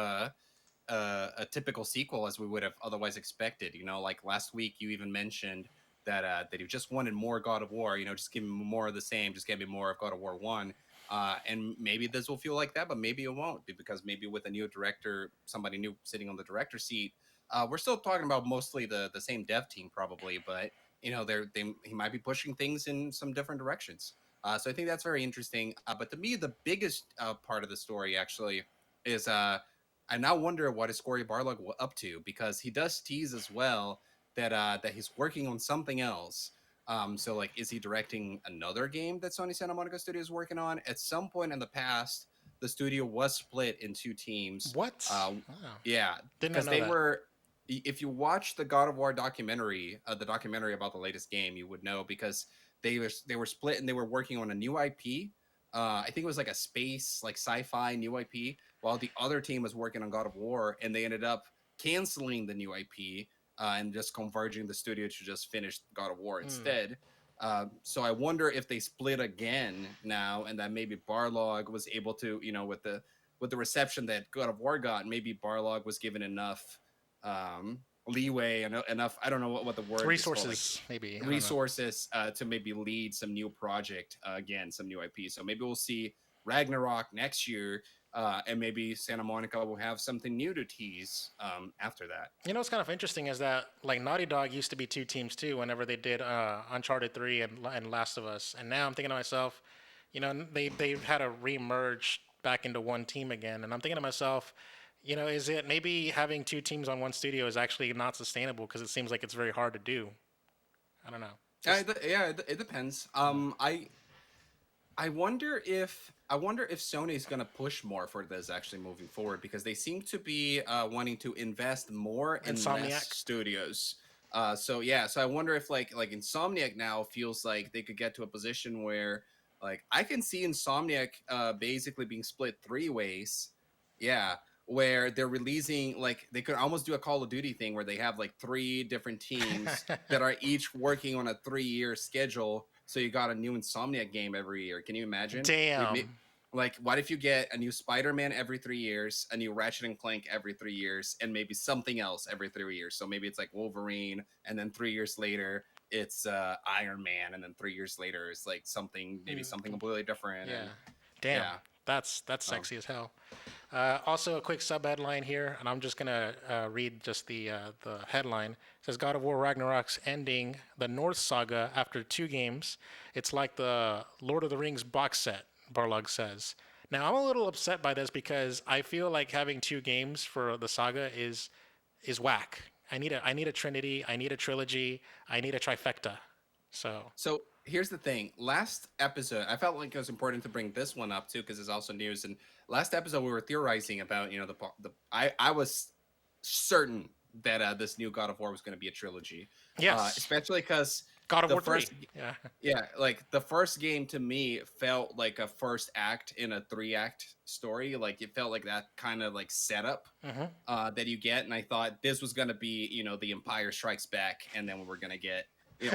a typical sequel as we would have otherwise expected. Like last week, you even mentioned that you just wanted more God of War. Just give me more of the same. Just give me more of God of War One. And maybe this will feel like that, but maybe it won't, because maybe with a new director, somebody new sitting on the director seat, we're still talking about mostly the same dev team probably, but he might be pushing things in some different directions. So I think that's very interesting. But to me, the biggest part of the story actually is I now wonder what is Cory Barlog up to, because he does tease as well that he's working on something else. So like, is he directing another game that Sony Santa Monica Studio is working on? At some point in the past, the studio was split in two teams. What? Uh, Oh, yeah, did not because know they that. were. If you watch the God of War documentary, the documentary about the latest game, you would know, because they were split and they were working on a new IP. I think it was like a space, like sci-fi new IP, while the other team was working on God of War, and they ended up canceling the new IP and just converging the studio to just finish God of War Hmm. instead. So I wonder if they split again now, and that maybe Barlog was able to, with the reception that God of War got, maybe Barlog was given enough um, leeway and enough. I don't know what the word is called, like Resources, maybe. I don't know. resources to maybe lead some new project again, some new IP. So maybe we'll see Ragnarok next year, and maybe Santa Monica will have something new to tease after that. You know what's kind of interesting is that like Naughty Dog used to be two teams too. Whenever they did Uncharted 3 and Last of Us, and now I'm thinking to myself, they've had to remerge back into one team again, and I'm thinking to myself, is it maybe having two teams on one studio is actually not sustainable because it seems like it's very hard to do. I don't know. Just It depends. I wonder if Sony is gonna push more for this actually moving forward, because they seem to be wanting to invest more in less Insomniac. studios. So yeah, so I wonder if like Insomniac now feels like they could get to a position where like I can see Insomniac basically being split three ways. Yeah, where they're releasing, like they could almost do a Call of Duty thing where they have like three different teams that are each working on a 3 year schedule. So you got a new Insomniac game every year. Can you imagine? Damn. Like, what if you get a new Spider-Man every 3 years, a new Ratchet and Clank every 3 years, and maybe something else every 3 years? So maybe it's like Wolverine, and then 3 years later it's Iron Man, and then 3 years later it's like maybe something completely different. Yeah. And Damn. yeah, That's um, sexy as hell. Also, a quick sub headline here, and I'm just gonna read just the headline. It says God of War Ragnarok's ending the North Saga after two games. It's like the Lord of the Rings box set. Barlog says. Now I'm a little upset by this because I feel like having two games for the saga is whack. I need a trinity. I need a trilogy. I need a trifecta. So So here's the thing. Last episode, I felt like it was important to bring this one up too because it's also news. And last episode, we were theorizing about I was certain that this new God of War was going to be a trilogy, yes, especially because God of the War 3. first Yeah. yeah, like the first game to me felt like a first act in a 3 act story. Like it felt like that kind of like setup Mm-hmm. that you get, and I thought this was gonna be, the Empire Strikes Back, and then we were gonna get,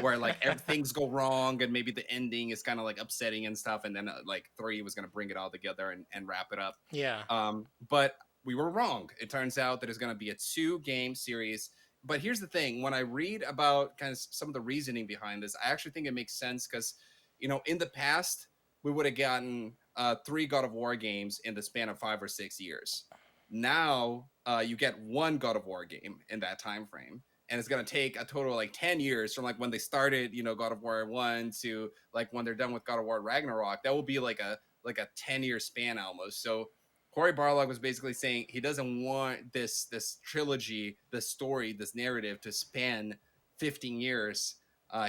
where like things go wrong, and maybe the ending is kind of like upsetting and stuff, and then like three was gonna bring it all together and wrap it up. Yeah. But we were wrong. It turns out that it's gonna be a 2 game series. But here's the thing: when I read about kind of some of the reasoning behind this, I actually think it makes sense because, in the past we would have gotten 3 God of War games in the span of 5 or 6 years. Now you get one God of War game in that time frame, and it's gonna take a total of like 10 years from like when they started, God of War 1 to like when they're done with God of War Ragnarok. That will be like a 10 year span almost. So Corey Barlog was basically saying he doesn't want this trilogy, this story, this narrative to span 15 years.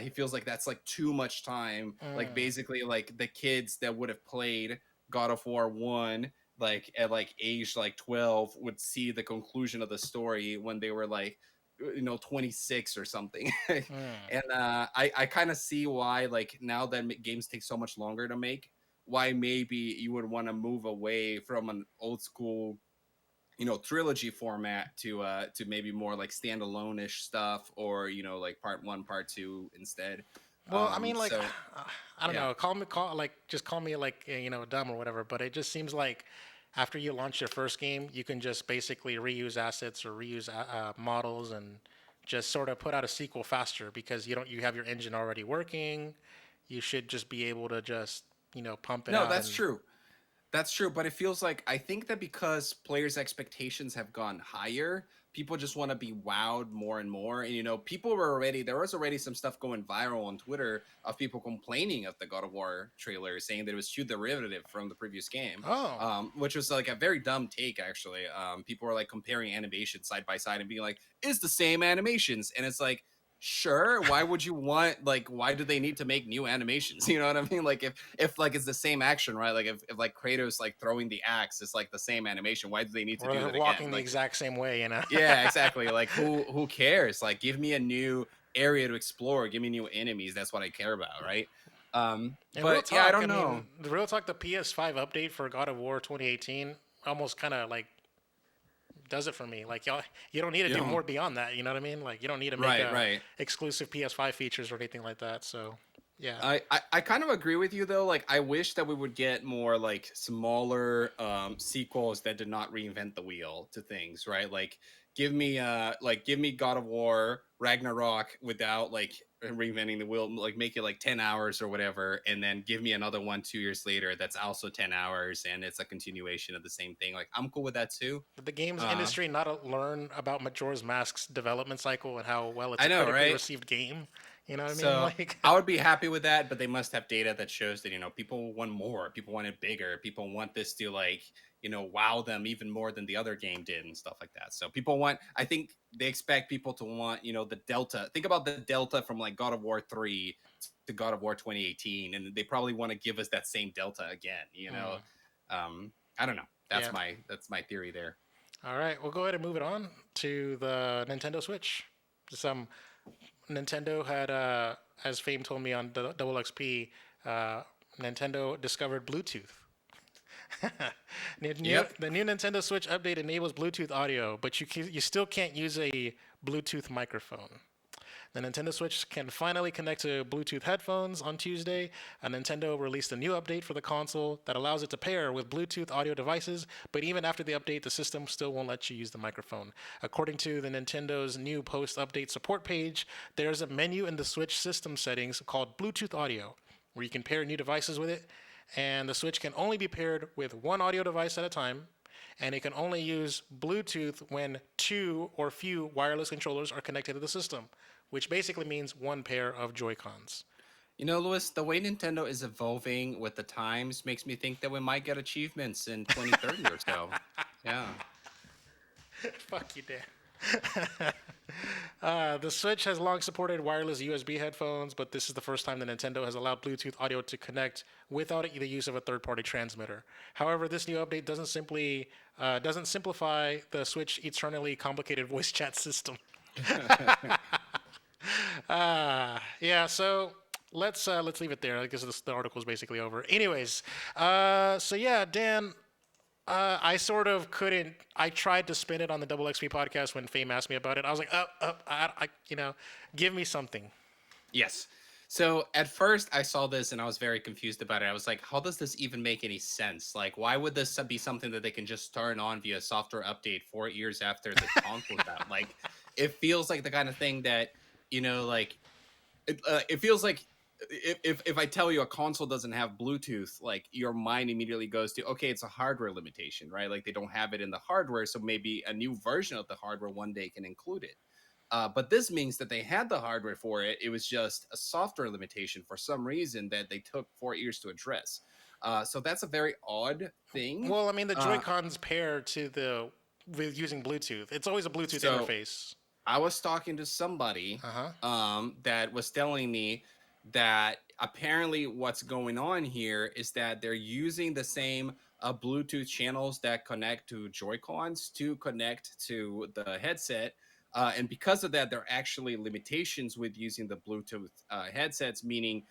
He feels like that's like too much time. Like Mm. basically like the kids that would have played God of War 1 like at like age like 12 would see the conclusion of the story when they were like 26 or something. Mm. And I kind of see why, like, now that games take so much longer to make, why maybe you would want to move away from an old school trilogy format to maybe more like standalone-ish stuff, or like part one, part two instead. Well, I mean, like, So I don't yeah. know. Just call me like, dumb or whatever. But it just seems like after you launch your first game, you can just basically reuse assets or reuse models and just sort of put out a sequel faster because you have your engine already working. You should just be able to just pump it No, out that's and true. That's true, but it feels like, I think that because players' expectations have gone higher, people just want to be wowed more and more. And there was already some stuff going viral on Twitter of people complaining of the God of War trailer, saying that it was too derivative from the previous game, oh, which was like a very dumb take actually. People were like comparing animations side by side and being like, "It's the same animations," and it's like, sure, why would you want, like, why do they need to make new animations? You know what I mean? Like if like it's the same action, right? Like if like Kratos like throwing the axe is like the same animation, why do they need to or do they're that again? walking the Like, exact same way. yeah, exactly. Like who cares? Like, give me a new area to explore, give me new enemies. That's what I care about, right? In real But yeah, I talk, I don't mean, know. the real talk, the PS5 update for God of War 2018 almost kind of like does it for me. Like y'all, you don't need to do Yeah, more beyond that. You know what I mean? Like you don't need to make right, right. exclusive PS5 features or anything like that. So Yeah. I kind of agree with you though. Like I wish that we would get more like smaller sequels that did not reinvent the wheel to things, right? Like give me God of War Ragnarok without like reinventing the wheel, like make it like 10 hours or whatever, and then give me another one 2 years later that's also 10 hours and it's a continuation of the same thing. Like I'm cool with that too. Did the games Uh industry not learn about Majora's Mask's development cycle and how well it's I a know, critically right? received game? You know what I mean? So Like, I would be happy with that, but they must have data that shows that people want more, people want it bigger, people want this to like wow them even more than the other game did and stuff like that. So people want, I think they expect people to want the delta. Think about the delta from like God of War 3 to God of War 2018, and they probably want to give us that same delta again. mm, I don't know. yeah. That's my theory there. All right, we'll go ahead and move it on to the Nintendo Switch. Some Nintendo had, as Fame told me on Double XP, uh, Nintendo discovered Bluetooth. Yep. The new Nintendo Switch update enables Bluetooth audio, but you still can't use a Bluetooth microphone. The Nintendo Switch can finally connect to Bluetooth headphones on Tuesday. Nintendo released a new update for the console that allows it to pair with Bluetooth audio devices, but even after the update, the system still won't let you use the microphone. According to the Nintendo's new post update support page, there's a menu in the Switch system settings called Bluetooth Audio, where you can pair new devices with it. And the Switch can only be paired with one audio device at a time, and it can only use Bluetooth when two or few wireless controllers are connected to the system, which basically means one pair of Joy-Cons. Lewis, the way Nintendo is evolving with the times makes me think that we might get achievements in 2030 or so. Yeah. Fuck you, Dan. The Switch has long supported wireless USB headphones, but this is the first time that Nintendo has allowed Bluetooth audio to connect without the use of a third-party transmitter. However, this new update doesn't simplify the Switch eternally complicated voice chat system. Yeah, so let's leave it there because the article is basically over. Anyways, so yeah, Dan, I sort of couldn't. I tried to spin it on the Double XP podcast when Fame asked me about it. I was like, give me something. Yes. So at first I saw this and I was very confused about it. I was like, how does this even make any sense? Like, why would this be something that they can just turn on via software update 4 years after the console's out? Like, it feels like the kind of thing that, like it feels like if I tell you a console doesn't have Bluetooth, like your mind immediately goes to, okay, it's a hardware limitation, right? Like they don't have it in the hardware, so maybe a new version of the hardware one day can include it. But this means that they had the hardware for it. It was just a software limitation for some reason that they took 4 years to address. So that's a very odd thing. Well, I mean, the Joy Uh, Cons pair to the with using Bluetooth. It's always a Bluetooth so interface. I was talking to somebody Uh huh. that was telling me that apparently what's going on here is that they're using the same Bluetooth channels that connect to Joy-Cons to connect to the headset. And because of that, there are actually limitations with using the Bluetooth headsets, meaning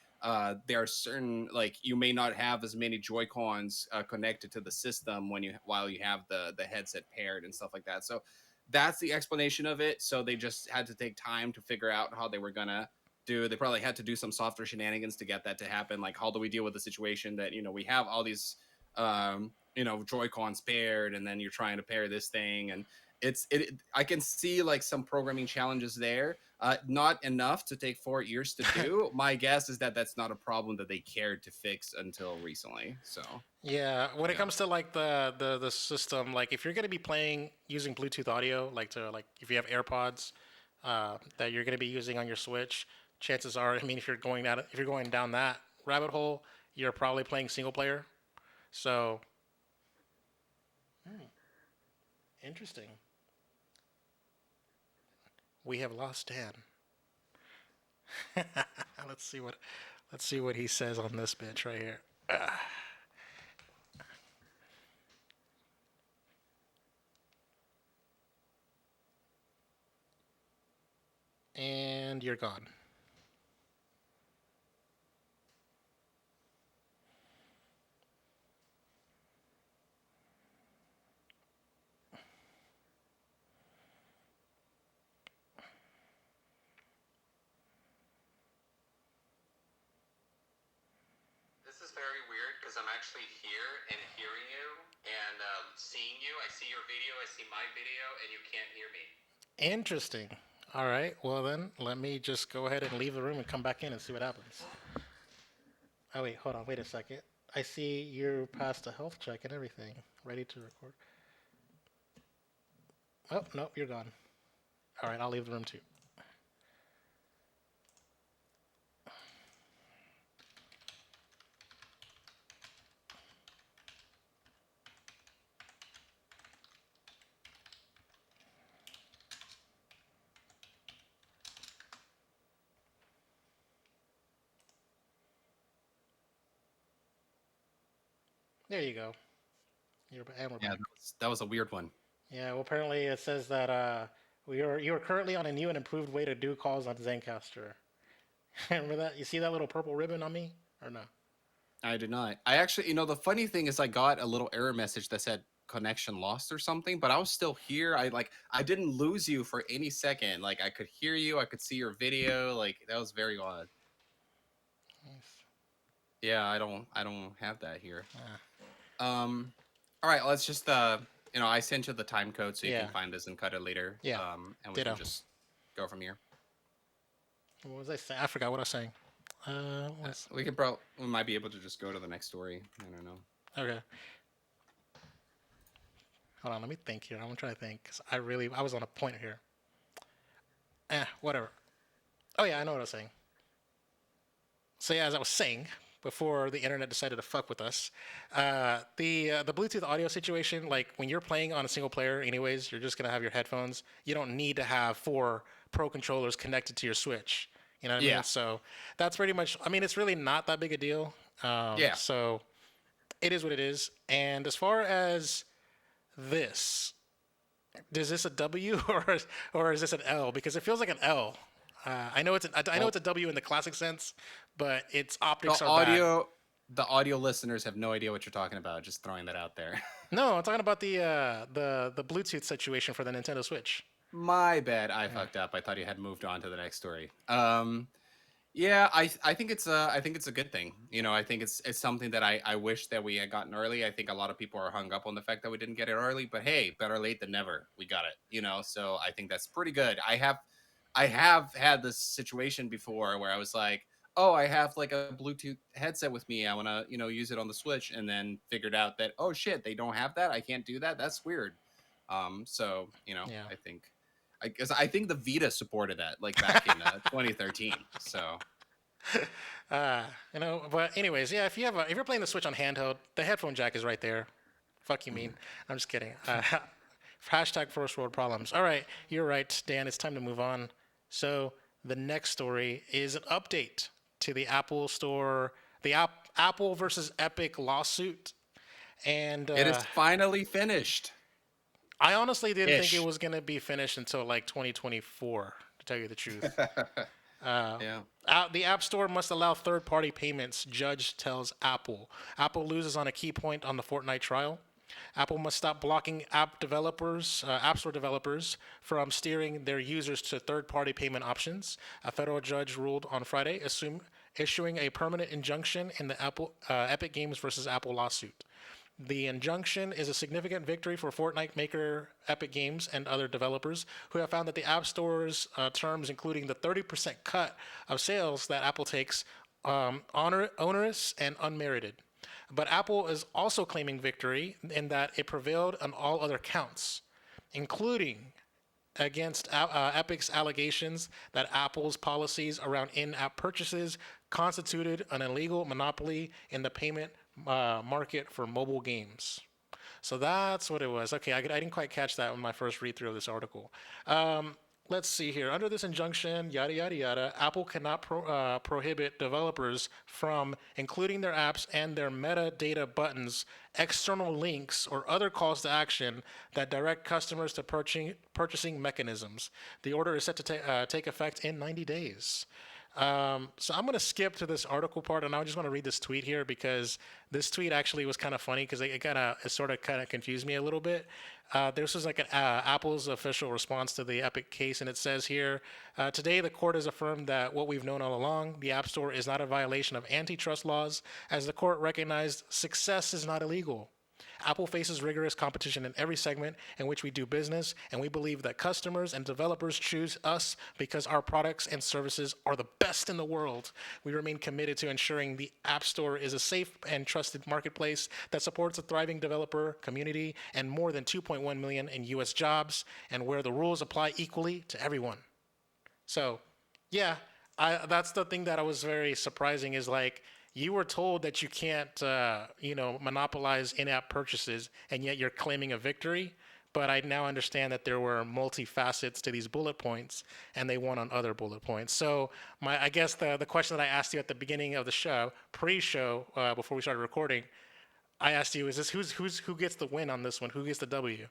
there are certain, like you may not have as many Joy-Cons connected to the system while you have the headset paired and stuff like that. So that's the explanation of it. So they just had to take time to figure out how they were gonna do. They probably had to do some software shenanigans to get that to happen. Like, how do we deal with the situation that we have all these Joy-Cons paired, and then you're trying to pair this thing, and I can see like some programming challenges there. Not enough to take 4 years to do. My guess is that that's not a problem that they cared to fix until recently. So Yeah, when it yeah. comes to like the system, like if you're gonna be playing using Bluetooth audio, like if you have AirPods that you're gonna be using on your Switch, chances are, I mean, if you're going down that rabbit hole, you're probably playing single player. So interesting. We have lost Dan. let's see what let's see what he says on this bitch right here. And you're gone. because I'm actually here and hearing you and seeing you. I see your video, I see my video, and you can't hear me. Interesting. All right. Well, then let me just go ahead and leave the room and come back in and see what happens. Oh, wait. Hold on. Wait a second. I see you're past the health check and everything. Ready to record. Oh, nope. You're gone. All right. I'll leave the room too. There you go. And we're Yeah, back. that was a weird one. Yeah. Well, apparently it says that you are currently on a new and improved way to do calls on Zencaster. Remember that? You see that little purple ribbon on me, or no? I did not. I actually, the funny thing is, I got a little error message that said connection lost or something, but I was still here. I didn't lose you for any second. Like, I could hear you, I could see your video. Like, that was very odd. Nice. Yeah, I don't have that here. Ah. All right, let's just I sent you the time code so you can Yeah. find us and cut it later. Yeah. And we can Ditto. just go from here. What was I saying? I forgot what I was saying. What's We might be able to just go to the next story. I don't know. okay? Hold on, let me think here. I'm trying to think because I was on a point here. Whatever. Oh yeah, I know what I was saying. So yeah, as I was saying before the internet decided to fuck with us, the Bluetooth audio situation, like when you're playing on a single player, anyways, you're just gonna have your headphones. You don't need to have four pro controllers connected to your Switch. You know what I mean? Yeah. So that's pretty much. I mean, it's really not that big a deal. Yeah. So it is what it is. And as far as this, is this a W or is this an L? Because it feels like an L. I know I know Well, it's a W in the classic sense, but its the optics are bad. audio listeners have no idea what you're talking about. Just throwing that out there. No, I'm talking about the Bluetooth situation for the Nintendo Switch. My bad. I Yeah. fucked up. I thought you had moved on to the next story. Yeah, I think it's a good thing. I think it's something that I wish that we had gotten early. I think a lot of people are hung up on the fact that we didn't get it early, but hey, better late than never. We got it. So I think that's pretty good. I have had this situation before where I was like, oh, I have like a Bluetooth headset with me. I want to, use it on the Switch, and then figured out that, oh shit, they don't have that. I can't do that. That's weird. So Yeah. I think the Vita supported that like back in 2013. So Uh, but anyways, yeah. If you're playing the Switch on handheld, the headphone jack is right there. Fuck you mean? I'm just kidding. Hashtag first world problems. All right, you're right, Dan. It's time to move on. So the next story is an update to the Apple Store, Apple versus Epic lawsuit, and it is finally finished. I honestly didn't think it Ish. was gonna be finished until like 2024. To tell you the truth, Yeah. the App Store must allow third-party payments. Judge tells Apple. Apple loses on a key point on the Fortnite trial. Apple must stop blocking App Store developers, from steering their users to third-party payment options. A federal judge ruled on Friday, issuing a permanent injunction in the Epic Games versus Apple lawsuit. The injunction is a significant victory for Fortnite maker Epic Games and other developers who have found that the App Store's terms, including the 30% cut of sales that Apple takes, onerous and unmerited. But Apple is also claiming victory in that it prevailed on all other counts, including against Epic's allegations that Apple's policies around in-app purchases constituted an illegal monopoly in the payment market for mobile games. So that's what it was. Okay, I didn't quite catch that in my first read through of this article. Let's see here. Under this injunction, yada yada yada, Apple cannot prohibit developers from including their apps and their metadata buttons, external links, or other calls to action that direct customers to purchasing mechanisms. The order is set to take effect in 90 days. So I'm going to skip to this article part, and I just want to read this tweet here because this tweet actually was kind of funny because it sort of kind of confused me a little bit. This was like Apple's official response to the Epic case, and it says here, today the court has affirmed that what we've known all along, the App Store is not a violation of antitrust laws, as the court recognized success is not illegal. Apple faces rigorous competition in every segment in which we do business, and we believe that customers and developers choose us because our products and services are the best in the world. We remain committed to ensuring the App Store is a safe and trusted marketplace that supports a thriving developer community and more than 2.1 million in US jobs, and where the rules apply equally to everyone. So, yeah, that's the thing that I was very surprising is like you were told that you can't, monopolize in-app purchases, and yet you're claiming a victory. But I now understand that there were multifacets to these bullet points, and they won on other bullet points. So, I guess the question that I asked you at the beginning of the show, pre-show, before we started recording, I asked you, is this who gets the win on this one? Who gets the W?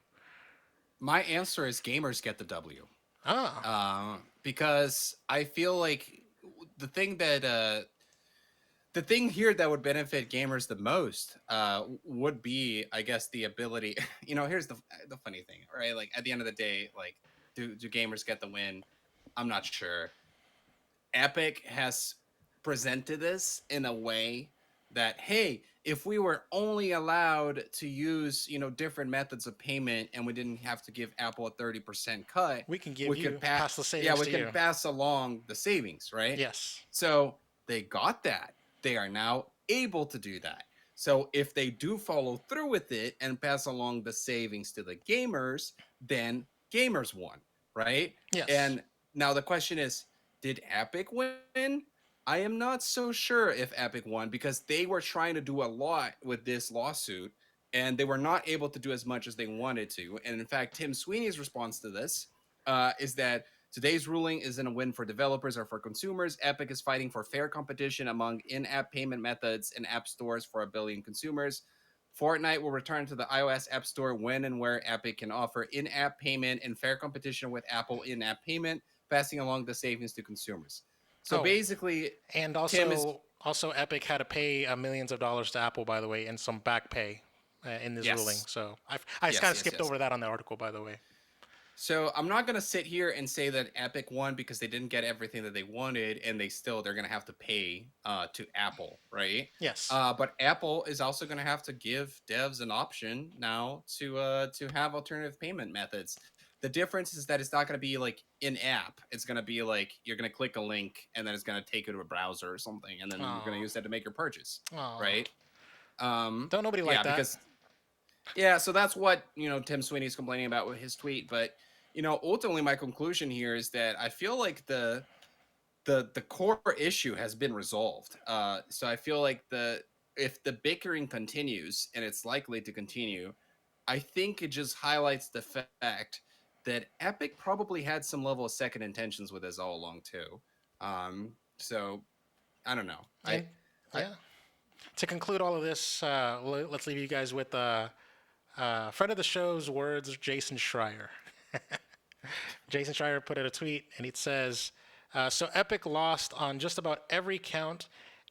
My answer is gamers get the W. Ah, Because I feel like the thing that the thing here that would benefit gamers the most would be, I guess, the ability. Here's the funny thing, right? Like at the end of the day, like do gamers get the win? I'm not sure. Epic has presented this in a way that, hey, if we were only allowed to use different methods of payment and we didn't have to give Apple a 30% cut, we can give we could you pass the yeah, savings we to can you. pass along the savings, right? Yes. So they got that. They are now able to do that. So if they do follow through with it and pass along the savings to the gamers, then gamers won, right? Yes. And now the question is, did Epic win? I am not so sure if Epic won because they were trying to do a lot with this lawsuit and they were not able to do as much as they wanted to. And in fact, Tim Sweeney's response to this is that today's ruling isn't a win for developers or for consumers. Epic is fighting for fair competition among in app payment methods and app stores for a billion consumers. Fortnite will return to the iOS App Store when and where Epic can offer in app payment and fair competition with Apple in app payment, passing along the savings to consumers. So Oh, basically, and Tim is, also Epic had to pay millions of dollars to Apple, by the way, and some back pay in this ruling. yes, So I just kind yes, of yes, skipped yes. over that on the article, by the way. So I'm not gonna sit here and say that Epic won because they didn't get everything that they wanted, and they're gonna have to pay to Apple, right? Yes. But Apple is also gonna have to give devs an option now to have alternative payment methods. The difference is that it's not gonna be like in app. It's gonna be like you're gonna click a link and then it's gonna take you to a browser or something, and then you're gonna Oh, use that to make your purchase, oh, right? don't nobody like Yeah, that. because yeah, so that's what Tim Sweeney's complaining about with his tweet. But ultimately, my conclusion here is that I feel like the core issue has been resolved. So I feel like the if the bickering continues, and it's likely to continue, I think it just highlights the fact that Epic probably had some level of second intentions with this all along too. So I don't know. And I yeah, to conclude all of this, let's leave you guys with friend of the show's words, Jason Schreier. Jason Schreier put out a tweet, and it says, "So Epic lost on just about every count,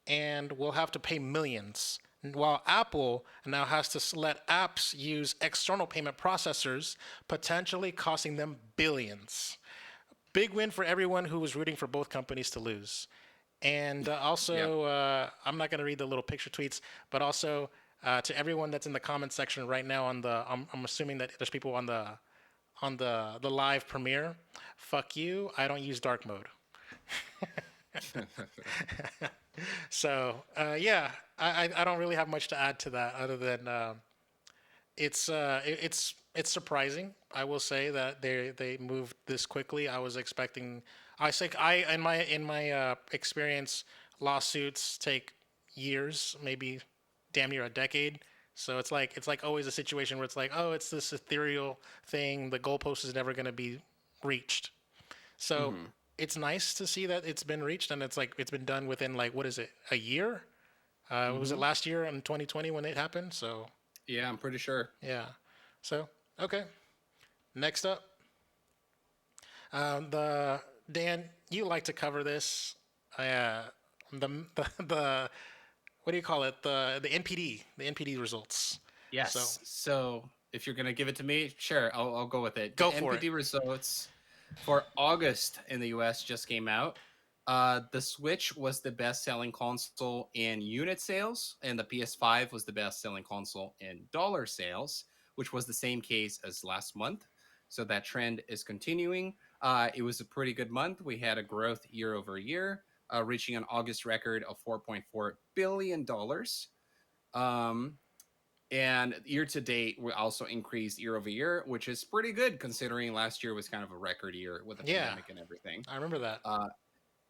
and will have to pay millions. While Apple now has to let apps use external payment processors, potentially costing them billions. Big win for everyone who was rooting for both companies to lose." And yeah. also, I'm not going to read the little picture tweets, but also to everyone that's in the comment section right now I'm assuming that there's people on the live premiere. Fuck you. I don't use dark mode. So yeah, I don't really have much to add to that other than it's surprising. I will say that they moved this quickly. I was expecting. I think I in my experience, lawsuits take years, maybe damn near a decade. So it's like always a situation where it's like, oh, it's this ethereal thing. The goalpost is never going to be reached. So hmm it's nice to see that it's been reached, and it's been done within, like, what is it, a year? Was it hmm last year in 2020 when it happened? So Yeah, I'm pretty sure. yeah. So okay. Next up, the Dan, you like to cover this. uh, the what do you call it? The NPD results. So Yes. So if you're gonna give it to me, sure, I'll go with it. go The for it. NPD results for August in the US just came out. The Switch was the best-selling console in unit sales, and the PS5 was the best-selling console in dollar sales, which was the same case as last month. So that trend is continuing. It was a pretty good month. We had a growth year over year, reaching an August record of $4.4 billion. Um, and year to date, we also increased year over year, which is pretty good considering last year was kind of a record year with the Yeah, pandemic and everything. I remember that. Uh,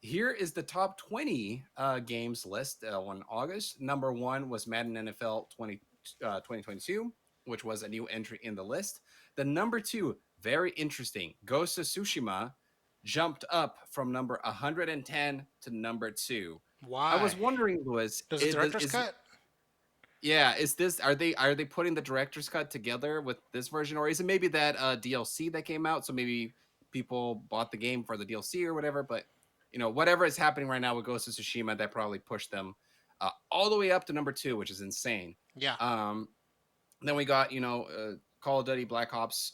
Here is the top 20 games list on August. Number one was Madden NFL 2022, which was a new entry in the list. The number two, very interesting, Ghost of Tsushima jumped up from number 110 to number two. I was Why? wondering, Louis, Does the director's cut? yeah, is this are they putting the director's cut together with this version, or is it maybe that DLC that came out? So maybe people bought the game for the DLC or whatever. But whatever is happening right now with Ghost of Tsushima, that probably pushed them all the way up to number two, which is insane. Yeah. Um, then we got Call of Duty Black Ops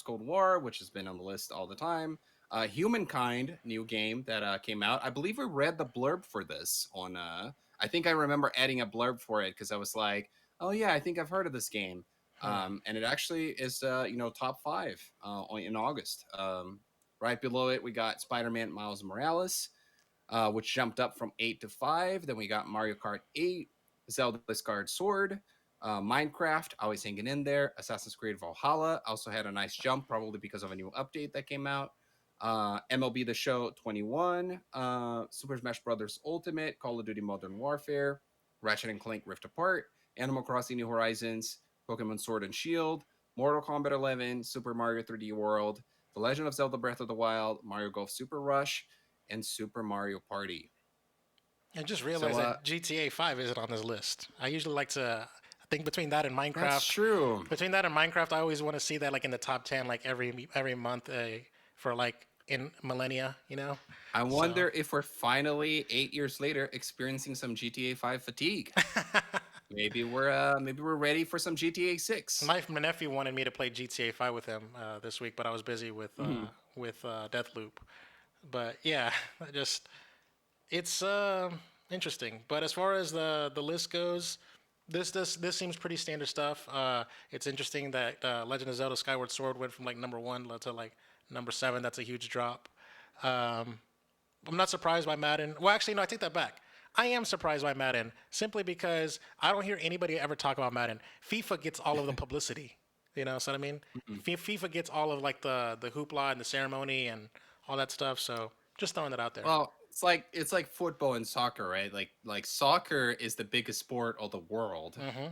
Cold War, which has been on the list all the time. Humankind, new game that came out. I believe we read the blurb for this on. I think I remember adding a blurb for it because I was like, "Oh yeah, I think I've heard of this game." Hmm. And it actually is, top five in August. Right below it, we got Spider-Man Miles Morales, which jumped up from 8 to 5. Then we got Mario Kart 8, Zelda Skyward Sword, Minecraft, always hanging in there. Assassin's Creed Valhalla also had a nice jump, probably because of a new update that came out. MLB The Show 21, Super Smash Brothers Ultimate, Call of Duty Modern Warfare, Ratchet and Clank Rift Apart, Animal Crossing New Horizons, Pokemon Sword and Shield, Mortal Kombat 11, Super Mario 3D World, The Legend of Zelda Breath of the Wild, Mario Golf Super Rush, and Super Mario Party. I just So realized that GTA 5 isn't on this list. I usually like to I think between that and that's Minecraft. true. Between that and Minecraft, I always want to see that like in the top 10 like every month for like in millennia, you know? I So wonder if we're finally 8 years later experiencing some GTA 5 fatigue. Maybe we're ready for some GTA 6. my nephew wanted me to play GTA 5 with him this week, but I was busy Mhm. with Deathloop. But yeah, just it's interesting. But as far as the list goes, this seems pretty standard stuff. It's interesting that Legend of Zelda: Skyward Sword went from like number one to like number seven. That's a huge drop. Um, I'm not surprised by Madden. Well, actually, no, I take that back. I am surprised by Madden simply because I don't hear anybody ever talk about Madden. FIFA gets all of the publicity. You know what I mean? Mhm. FIFA gets all of like the hoopla and the ceremony and all that stuff. So just throwing that out there. Well, it's like football and soccer, right? Like soccer is the biggest sport of the world, Hmm.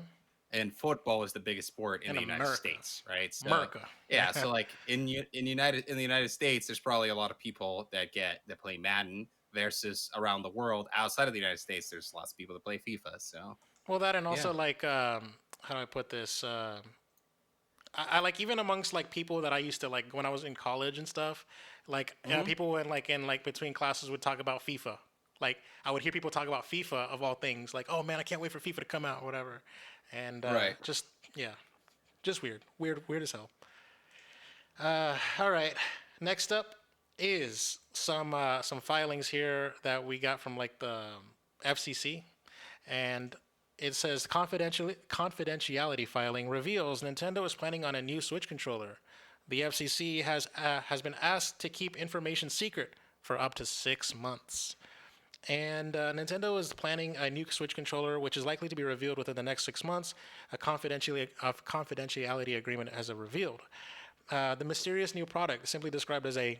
and football is the biggest sport in In the United America, States, right? So America. yeah, so like in the United States, there's probably a lot of people that play Madden versus around the world outside of the United States. There's lots of people that play FIFA. So Well, that and yeah. also like how do I put this? I like even amongst like people that I used to like when I was in college and stuff, like Hmm. people in like between classes would talk about FIFA. Like I would hear people talk about FIFA of all things, like oh man, I can't wait for FIFA to come out, or whatever, and Right. just yeah, just weird as hell. All right, next up is some filings here that we got from like the FCC, and it says confidentiality filing reveals Nintendo is planning on a new Switch controller. The FCC has been asked to keep information secret for up to 6 months. And Nintendo is planning a new Switch controller, which is likely to be revealed within the next 6 months. A confidentiality agreement has revealed. The mysterious new product, simply described as a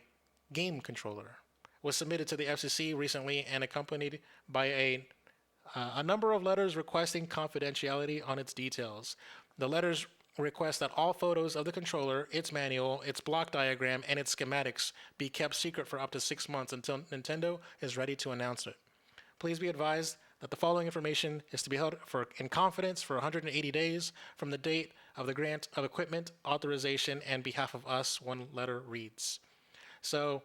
game controller, was submitted to the FCC recently and accompanied by a number of letters requesting confidentiality on its details. The letters request that all photos of the controller, its manual, its block diagram, and its schematics be kept secret for up to 6 months until Nintendo is ready to announce it. Please be advised that the following information is to be held in confidence for 180 days from the date of the grant of equipment authorization and behalf of us, one letter reads. So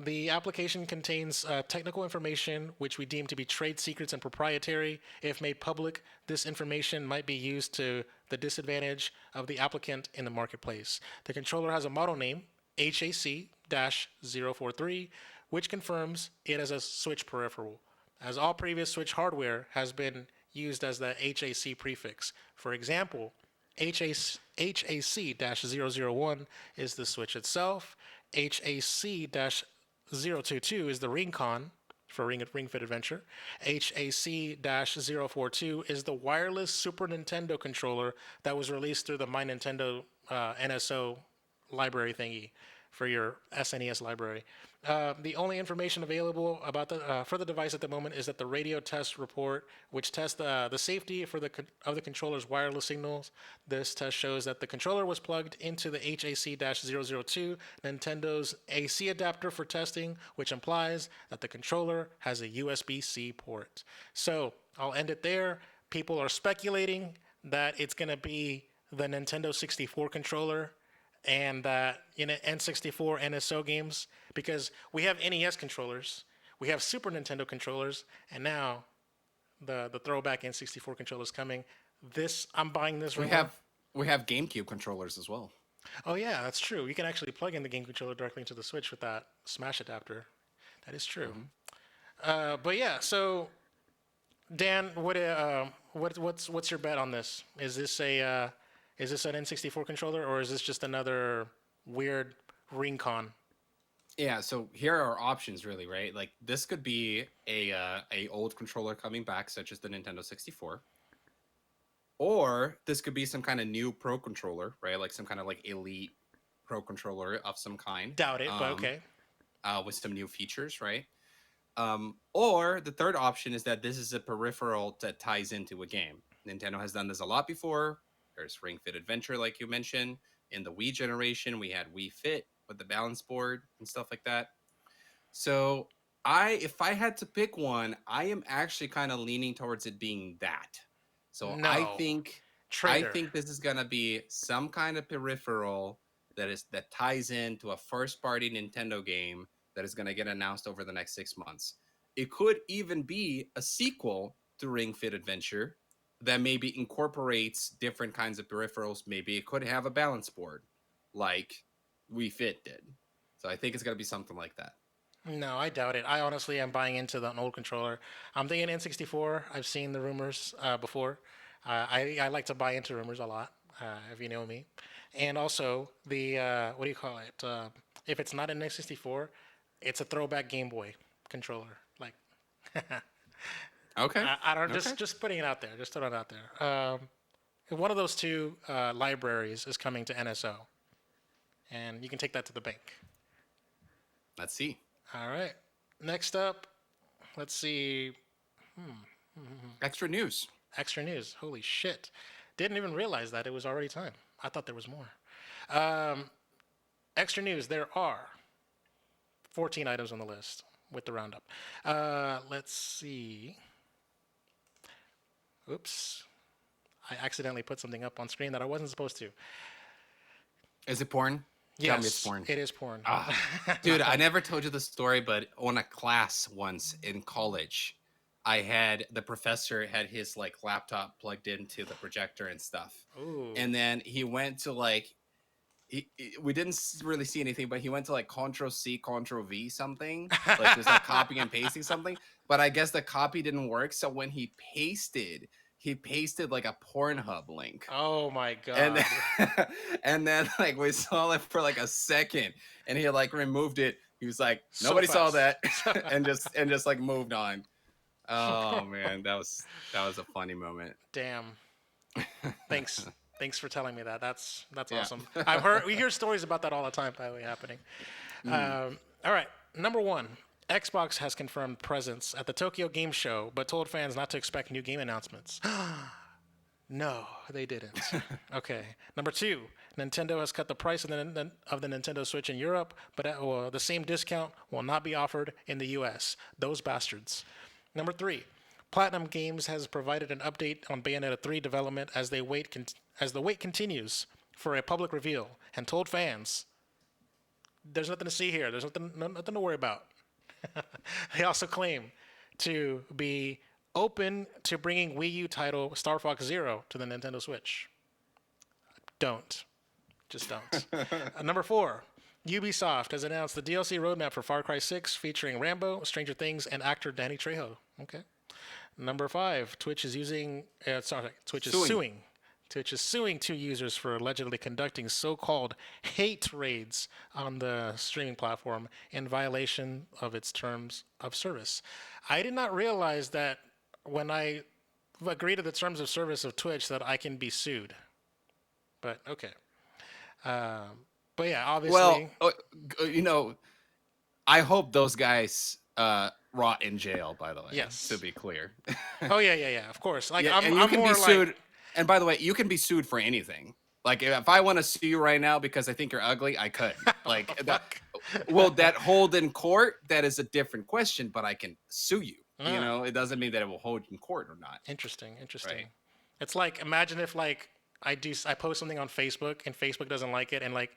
The application contains technical information which we deem to be trade secrets and proprietary. If made public, this information might be used to the disadvantage of the applicant in the marketplace. The controller has a model name, HAC-043, which confirms it as a Switch peripheral, as all previous Switch hardware has been used as the HAC prefix. For example, HAC-001 is the Switch itself. HAC-022 is the Ring-Con for Ring Fit Adventure. HAC-042 is the wireless Super Nintendo controller that was released through the My Nintendo NSO library thingy for your SNES library. The only information available about for the device at the moment is that the radio test report, which tests the safety of the controller's wireless signals. This test shows that the controller was plugged into the HAC-002 Nintendo's AC adapter for testing, which implies that the controller has a USB-C port. So I'll end it there. People are speculating that it's going to be the Nintendo 64 controller and N64 NSO games, because we have NES controllers, we have Super Nintendo controllers, and now the throwback N64 controller is coming. I'm buying this. We have GameCube controllers as well. Oh yeah, that's true. You can actually plug in the game controller directly into the Switch with that Smash adapter. That is true. But yeah, so Dan, what's your bet on this? Is this an N64 controller, or is this just another weird Ring-Con? Yeah, so here are options, really, right? Like this could be a old controller coming back, such as the Nintendo 64, or this could be some kind of new pro controller, right? Like some kind of like elite pro controller of some kind. Doubt it, but okay. With some new features, right? Or the third option is that this is a peripheral that ties into a game. Nintendo has done this a lot before. There's Ring Fit Adventure, like you mentioned. In the Wii generation, we had Wii Fit with the balance board and stuff like that. So if I had to pick one, I am actually kind of leaning towards it being that. So No. I think Traitor. this is gonna be some kind of peripheral that ties into a first-party Nintendo game that is gonna get announced over the next 6 months. It could even be a sequel to Ring Fit Adventure that maybe incorporates different kinds of peripherals. Maybe it could have a balance board like Wii Fit did. So I think it's going to be something like that. No, I doubt it. I honestly am buying into an old controller. I'm thinking N64. I've seen the rumors before. I like to buy into rumors a lot, if you know me. And also, the, what do you call it? If it's not an N64, it's a throwback Game Boy controller. Like, Okay. I don't just putting it out there. Just throwing it out there. One of those two libraries is coming to NSO, and you can take that to the bank. Let's see. All right. Next up, let's see. Extra news. Extra news. Holy shit! Didn't even realize that it was already time. I thought there was more. Extra news. There are 14 items on the list with the roundup. Let's see. Oops. I accidentally put something up on screen that I wasn't supposed to. Is it porn? Yes, Tell me it's porn. It is porn. Dude, I never told you the story, but on a class once in college, the professor had his like laptop plugged into the projector and stuff. Ooh. And then he went to like, we didn't really see anything, but he went to like Ctrl-C, Ctrl-V something, like just like copying and pasting something. But I guess the copy didn't work. So when he pasted like a Pornhub link. Oh my god. And then like we saw it for like a second, and he like removed it. He was like, So nobody saw fast. that, and just like moved on. Oh man, that was a funny moment. Damn. Thanks for telling me that. That's Yeah. awesome. We hear stories about that all the time, by the way, happening. All right, number one. Xbox has confirmed presence at the Tokyo Game Show, but told fans not to expect new game announcements. No, they didn't. Okay. Number two, Nintendo has cut the price of the Nintendo Switch in Europe, but the same discount will not be offered in the US. Those bastards. Number three, Platinum Games has provided an update on Bayonetta 3 development as the wait continues for a public reveal, and told fans There's nothing to see here. There's nothing to worry about. They also claim to be open to bringing Wii U title Star Fox Zero to the Nintendo Switch. Don't. Just don't. Number four, Ubisoft has announced the DLC roadmap for Far Cry 6 featuring Rambo, Stranger Things, and actor Danny Trejo. Okay. Number five, Twitch is Suing. suing. Twitch is suing two users for allegedly conducting so-called hate raids on the streaming platform in violation of its terms of service. I did not realize that when I agree to the terms of service of Twitch that I can be sued. But okay. But yeah, Well, obviously, you know, I hope those guys rot in jail. By the way, to yes. be clear. Oh yeah. Of course. Like Yeah, I'm, and you I'm can be more like, sued. And by the way, you can be sued for anything. Like if I want to sue you right now because I think you're ugly, I could. Like that. fuck. Will that hold in court? That is a different question. But I can sue you. You Ah, know, it doesn't mean that it will hold in court or not. interesting. Right. It's like imagine if like I post something on Facebook and Facebook doesn't like it and like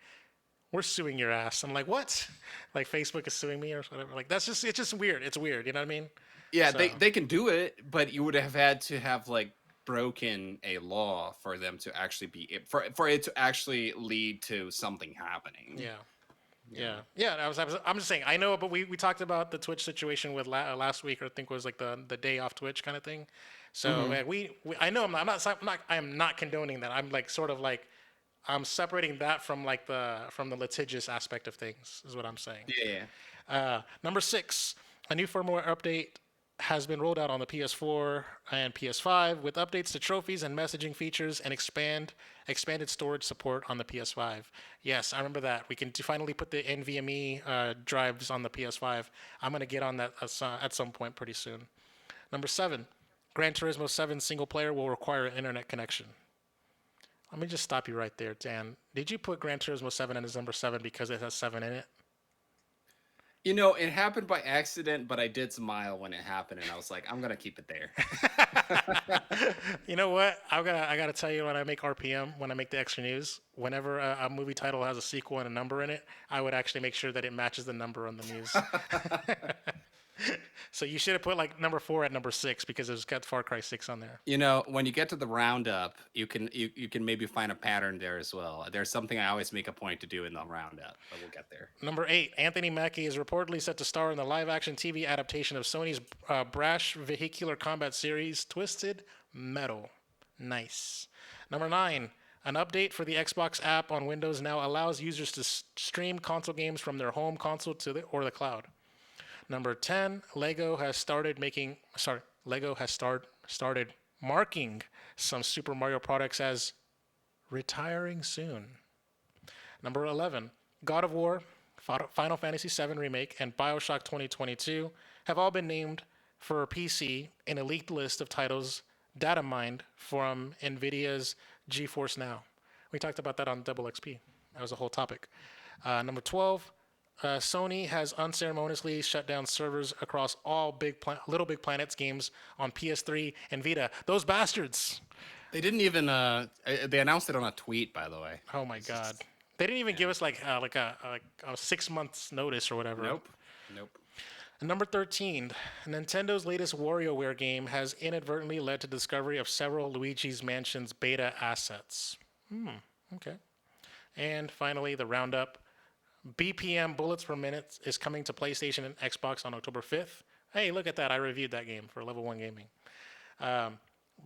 we're suing your ass. I'm like, what? Like Facebook is suing me or whatever. Like it's just weird. It's weird. You know what I mean? Yeah, So they can do it, but you would have had to have like broken a law for them to actually be for it to actually lead to something happening. yeah. You Yeah, know. yeah. I'm just saying. I know, but we talked about the Twitch situation with last week, or I think it was like the day off Twitch kind of thing. So Hmm. I know I am not condoning that. I'm like sort of like I'm separating that from like the litigious aspect of things is what I'm saying. Yeah. Number six, a new firmware update has been rolled out on the PS4 and PS5 with updates to trophies and messaging features and expanded storage support on the PS5. Yes, I remember that. We can finally put the NVMe drives on the PS5. I'm gonna get on that at some point pretty soon. Number seven, Gran Turismo 7 single player will require an internet connection. Let me just stop you right there, Dan. Did you put Gran Turismo 7 as number seven because it has seven in it? You know, it happened by accident, but I did smile when it happened, and I was like, I'm gonna keep it there. You know what? I gotta tell you when I make RPM, when I make the extra news, whenever a movie title has a sequel and a number in it, I would actually make sure that it matches the number on the news. So you should have put like number four at number six because it's got Far Cry 6 on there. You know, when you get to the roundup, you can maybe find a pattern there as well. There's something I always make a point to do in the roundup, but we'll get there. Number eight, Anthony Mackie is reportedly set to star in the live-action TV adaptation of Sony's brash vehicular combat series, Twisted Metal. Nice. Number nine, an update for the Xbox app on Windows now allows users to stream console games from their home console to the cloud. Number 10, Lego has started marking some Super Mario products as retiring soon. Number 11, God of War, Final Fantasy VII Remake, and Bioshock 2022 have all been named for PC in a leaked list of titles data mined from NVIDIA's GeForce Now. We talked about that on Double XP. That was a whole topic. Number 12, Sony has unceremoniously shut down servers across all Little Big Planets games on PS3 and Vita. Those bastards! They didn't even they announced it on a tweet, by the way. Oh my It's god. just They didn't even give yeah. us like a 6 months notice or whatever. Nope. Nope. And number 13, Nintendo's latest WarioWare game has inadvertently led to the discovery of several Luigi's Mansion's beta assets. Okay. And finally, the roundup. BPM Bullets per Minute is coming to PlayStation and Xbox on October 5th. Hey, look at that. I reviewed that game for Level 1 Gaming.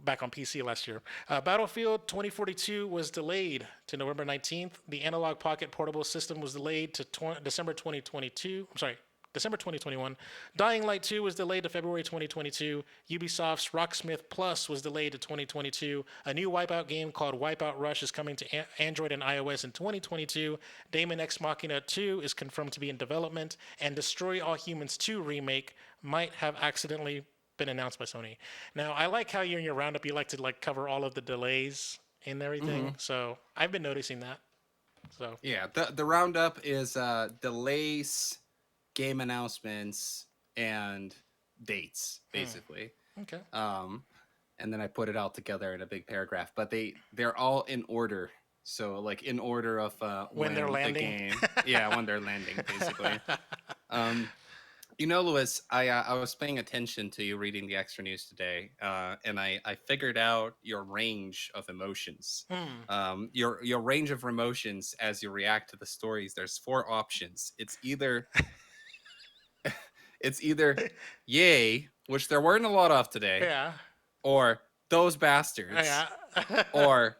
Back on PC last year. Battlefield 2042 was delayed to November 19th. The Analog Pocket portable system was delayed to December 2022. I'm sorry, December 2021. Dying Light 2 was delayed to February 2022. Ubisoft's Rocksmith Plus was delayed to 2022. A new Wipeout game called Wipeout Rush is coming to Android and iOS in 2022. Damon X Machina 2 is confirmed to be in development. And Destroy All Humans 2 remake might have accidentally been announced by Sony. Now, I like how you in your roundup you like to like cover all of the delays and everything. Hmm. So I've been noticing that. So Yeah, the roundup is delays, game announcements, and dates, basically. okay. Um, and then I put it all together in a big paragraph. But they're all in order So like in order of When they're when the landing. game, yeah, when they're landing, basically. Um, Lewis, I was paying attention to you reading the extra news today, and I figured out your range of emotions. Hmm. Your range of emotions as you react to the stories. There's four options. It's either yay, which there weren't a lot of today, Yeah. or those bastards, Yeah. or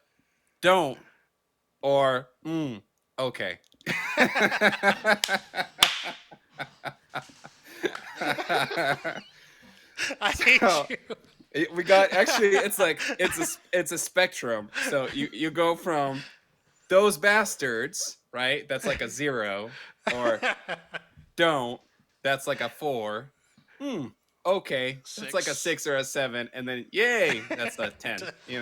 don't, or okay. I hate So you. we got actually it's a spectrum. So you go from those bastards, right? That's like a 0, or don't, that's like a 4. Hmm. Okay, that's like a Six. 6 or a 7, and then yay, that's a 10. You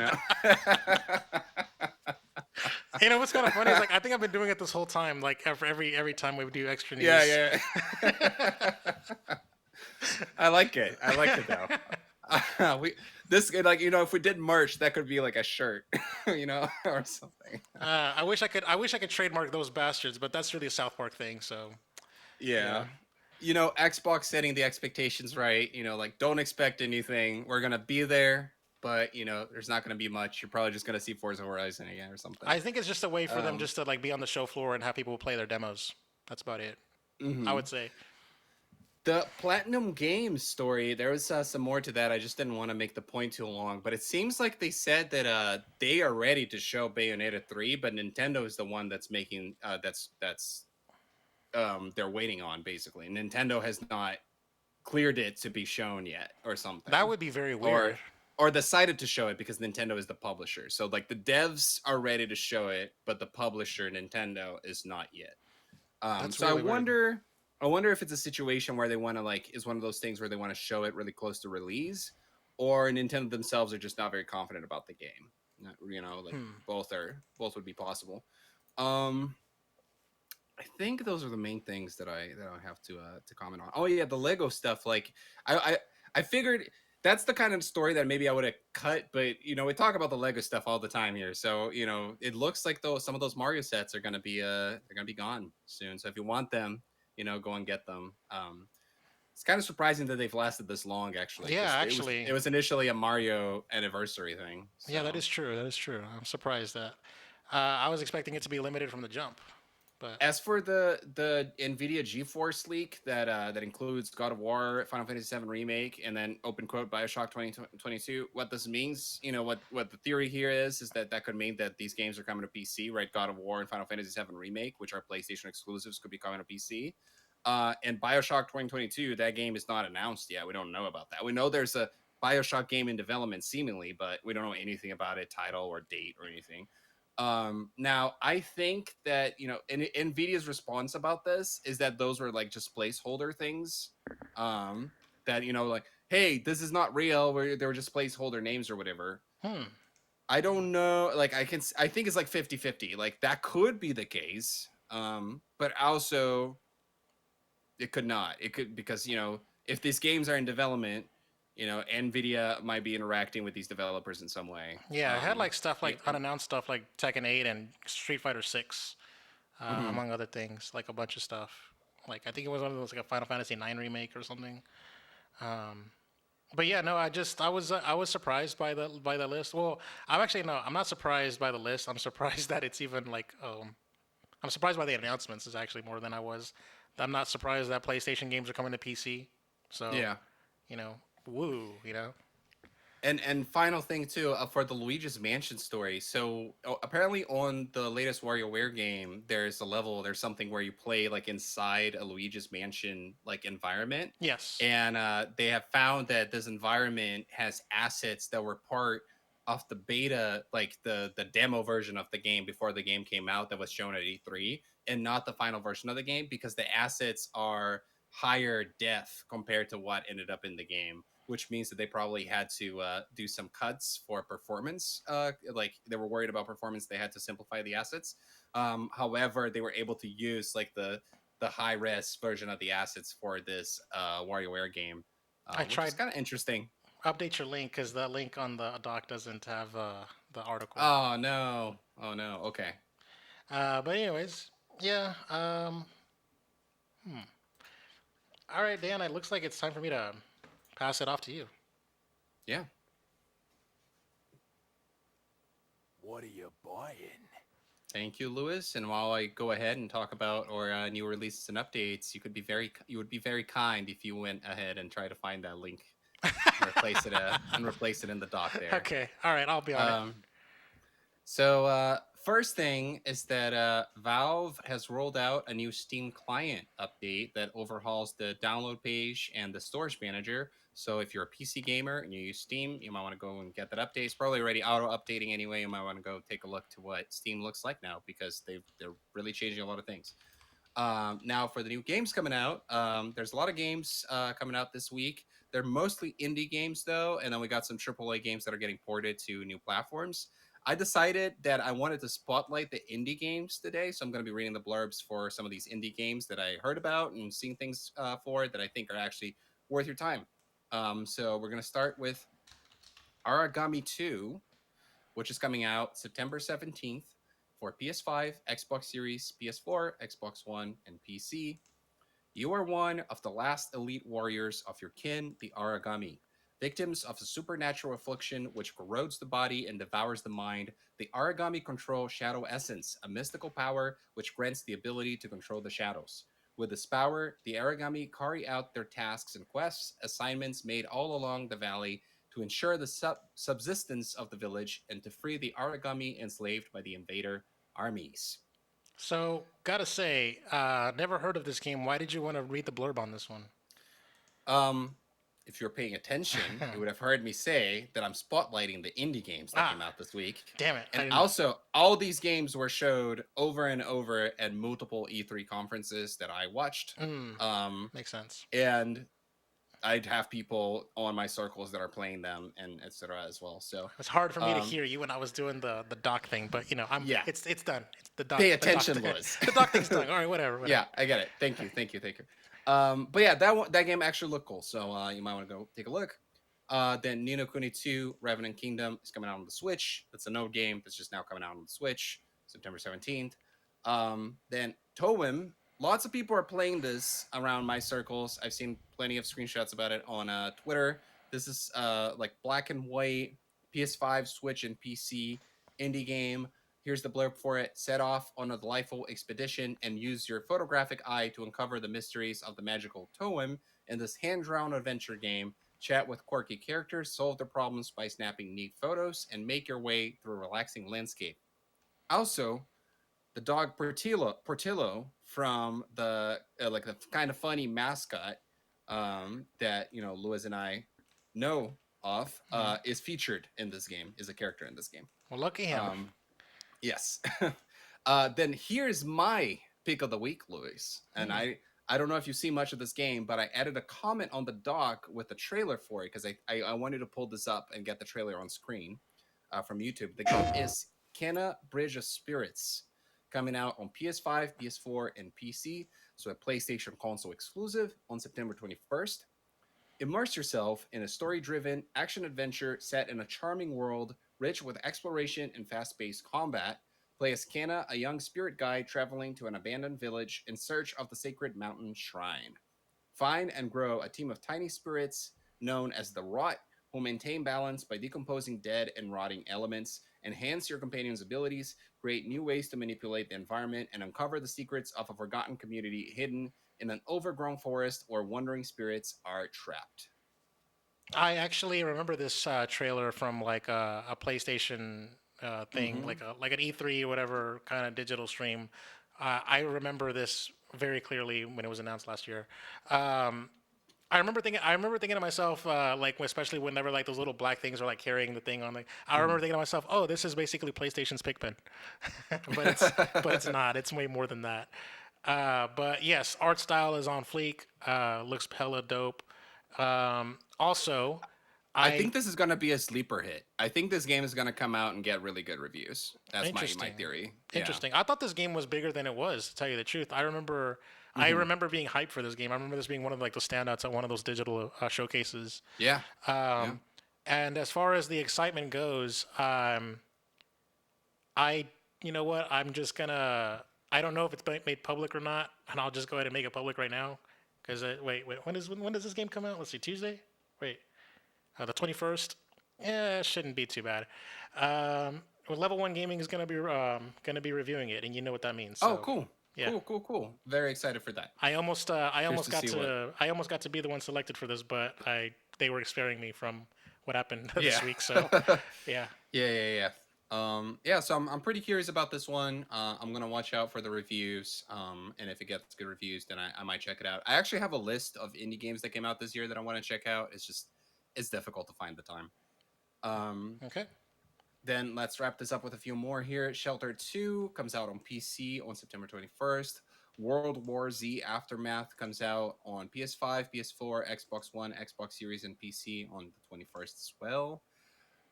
know what's kind of funny is like I think I've been doing it this whole time. Like every time we do extra news. Yeah, yeah. I like it though. We this like if we did merch, that could be like a shirt, or something. I wish I could trademark those bastards, but that's really a South Park thing. So yeah. Yeah. Xbox setting the expectations right. Like don't expect anything. We're gonna be there, but there's not gonna be much. You're probably just gonna see Forza Horizon again or something. I think it's just a way for them Um. just to like be on the show floor and have people play their demos. That's about it. I hmm would say. The Platinum Games story, there was some more to that. I just didn't want to make the point too long, but it seems like they said that they are ready to show Bayonetta 3, but Nintendo is the one that's making that's they're waiting on basically. Nintendo has not cleared it to be shown yet or That something. would be very Or weird. or decided to show it because Nintendo is the publisher. So like the devs are ready to show it, but the publisher Nintendo is not yet. That's So I really weird. wonder, I wonder if it's a situation where they want to like is one of those things where they want to show it really close to release, or Nintendo themselves are just not very confident about the game. Like Hmm. both would be possible. Um, I think those are the main things that I have to comment on. Oh yeah, the Lego stuff. Like I figured that's the kind of story that maybe I would have cut, but we talk about the Lego stuff all the time here. So it looks like though some of those Mario sets are gonna be gone soon. So if you want them, go and get them. It's kind of surprising that they've lasted this long actually, Yeah, because it was actually, it was initially a Mario anniversary thing. yeah, that So is true. That is true. I'm surprised that. I was expecting it to be limited from the jump, but as for the Nvidia GeForce leak that includes God of War, Final Fantasy VII Remake, and then open quote Bioshock 2022, what this means, what the theory here is that could mean that these games are coming to PC, right? God of War and Final Fantasy VII Remake, which are PlayStation exclusives, could be coming to PC. And Bioshock 2022, that game is not announced yet. We don't know about that. We know there's a Bioshock game in development, seemingly, but we don't know anything about it, title or date or anything. Now I think that Nvidia's response about this is that those were like just placeholder things. Um, that like, hey, this is not real. Where they were just placeholder names or whatever. hmm. I don't know. Like I think it's like 50-50. Like that could be the case. But also it could not. It could because if these games are in development, Nvidia might be interacting with these developers in some way. Yeah, it had like stuff like And unannounced stuff like Tekken 8 and Street Fighter 6, mhm. among other things, like a bunch of stuff. Like I think it was one of those like a Final Fantasy 9 remake or something. Um, but yeah, no, I was surprised by the list. Well, I'm actually no, I'm not surprised by the list. I'm surprised that it's even like I'm surprised by the announcements is actually more than I was. I'm not surprised that PlayStation games are coming to PC. So, Yeah. you know, woo. And final thing too, for the Luigi's Mansion story. So apparently on the latest WarioWare game, there's something where you play like inside a Luigi's Mansion like environment, Yes. and they have found that this environment has assets that were part of the beta, like the demo version of the game before the game came out that was shown at E3, and not the final version of the game because the assets are higher def compared to what ended up in the game, which means that they probably had to do some cuts for performance. Like they were worried about performance, they had to simplify the assets. However, they were able to use like the high res version of the assets for this WarioWare game, I which is tried kind of interesting. update your link because the link on the doc doesn't have the article. Oh no. Oh no. Okay. But anyways, yeah. All right, Dan. It looks like it's time for me to pass it off to you. Yeah. What are you buying? Thank you, Lewis. And while I go ahead and talk about our new releases and updates, you would be very kind if you went ahead and try to find that link and replace it in the dock there. Okay. All right. I'll be on it. Um, first thing is that Valve has rolled out a new Steam client update that overhauls the download page and the storage manager. So, if you're a PC gamer and you use Steam, you might want to go and get that update. It's probably already auto updating anyway. You might want to go take a look to what Steam looks like now because they're really changing a lot of things. Now, for the new games coming out, there's a lot of games coming out this week. They're mostly indie games, though, and then we got some AAA games that are getting ported to new platforms. I decided that I wanted to spotlight the indie games today, so I'm going to be reading the blurbs for some of these indie games that I heard about and seeing things for that I think are actually worth your time. So we're going to start with Aragami 2, which is coming out September 17th for PS5, Xbox Series, PS4, Xbox One, and PC. You are one of the last elite warriors of your kin, the Aragami. Victims of a supernatural affliction which corrodes the body and devours the mind, the Aragami control Shadow Essence, a mystical power which grants the ability to control the shadows. With this power, the Aragami carry out their tasks and quests, assignments made all along the valley to ensure the subsistence of the village and to free the Aragami enslaved by the invader armies. So, gotta say, never heard of this game. Why did you want to read the blurb on this one? Um, if you're paying attention, you would have heard me say that I'm spotlighting the indie games that Ah, came out this week. damn it! I And didn't. also, all these games were showed over and over at multiple E3 conferences that I watched. Mm, Um, makes sense. and I'd have people on my circles that are playing them and etc. as well. So, It's hard for me to um, hear you when I was doing the doc thing, but I'm. yeah, It's done. It's pay the doc attention, Lewis. the doc thing's done. All right, whatever, whatever. Yeah, I get it. Thank you, thank you, thank you. But yeah, that game actually looked cool, so you might want to go take a look. Then Ni no Kuni 2 Revenant Kingdom is coming out on the Switch. That's a Node game that's just now coming out on the Switch, September 17th. Then Towim, lots of people are playing this around my circles. I've seen plenty of screenshots about it on Twitter. This is like black and white PS5, Switch, and PC indie game. Here's the blurb for it. Set off on a delightful expedition and use your photographic eye to uncover the mysteries of the magical Toem in this hand-drawn adventure game. Chat with quirky characters, solve their problems by snapping neat photos, and make your way through a relaxing landscape. Also, the dog Portillo from the like the kind of funny mascot that Lewis and I know of Mm. is featured in this game. Is a character in this game. Well, lucky him. Um, Yes. Then here's my pick of the week, Louis. And Mm. I don't know if you see much of this game, but I added a comment on the doc with the trailer for it because I wanted to pull this up and get the trailer on screen from YouTube. The game is Kenna Bridge of Spirits, coming out on PS5, PS4, and PC. So a PlayStation console exclusive on September 21st. Immerse yourself in a story driven action adventure set in a charming world rich with exploration and fast paced combat. Play as Kana, a young spirit guide traveling to an abandoned village in search of the sacred mountain shrine. Find and grow a team of tiny spirits known as the Rot, who maintain balance by decomposing dead and rotting elements, enhance your companion's abilities, create new ways to manipulate the environment, and uncover the secrets of a forgotten community hidden in an overgrown forest where wandering spirits are trapped. I actually remember this trailer from like a PlayStation thing, Mm-hmm. like an E3 or whatever kind of digital stream. I remember this very clearly when it was announced last year. Um, I remember thinking to myself, like especially whenever like those little black things are like carrying the thing on. Like, I remember thinking to myself, oh, this is basically PlayStation's Pikmin, but it's not. It's way more than that. But yes, art style is on fleek. Looks hella dope. Also, I I think this is going to be a sleeper hit. I think this game is going to come out and get really good reviews. That's my interesting, theory. Yeah. interesting. I thought this game was bigger than it was. To tell you the truth, I Mm-hmm. remember being hyped for this game. I remember this being one of like the standouts at one of those digital showcases. Yeah. Yeah. Um, and as far as the excitement goes, I, you know what? I'm just gonna. I don't know if it's been made public or not, and I'll just go ahead and make it public right now. Because wait, when does this game come out? Let's see, Tuesday. Wait, the 21st. Yeah, it shouldn't be too bad. Well, Level One Gaming is gonna be reviewing it, and you know what that means. Oh, So, cool, yeah, cool. Very excited for that. I Curious almost to got see what. to I almost got to be the one selected for this, but they were sparing me from what happened Yeah. this week. So, yeah. Yeah. Yeah, so I'm pretty curious about this one. I'm gonna watch out for the reviews. And if it gets good reviews, then I might check it out. I actually have a list of indie games that came out this year that I want to check out. It's difficult to find the time. Um, Okay. then let's wrap this up with a few more here. Shelter 2 comes out on PC on September 21st. World War Z Aftermath comes out on PS5, PS4, Xbox One, Xbox Series, and PC on the 21st as well.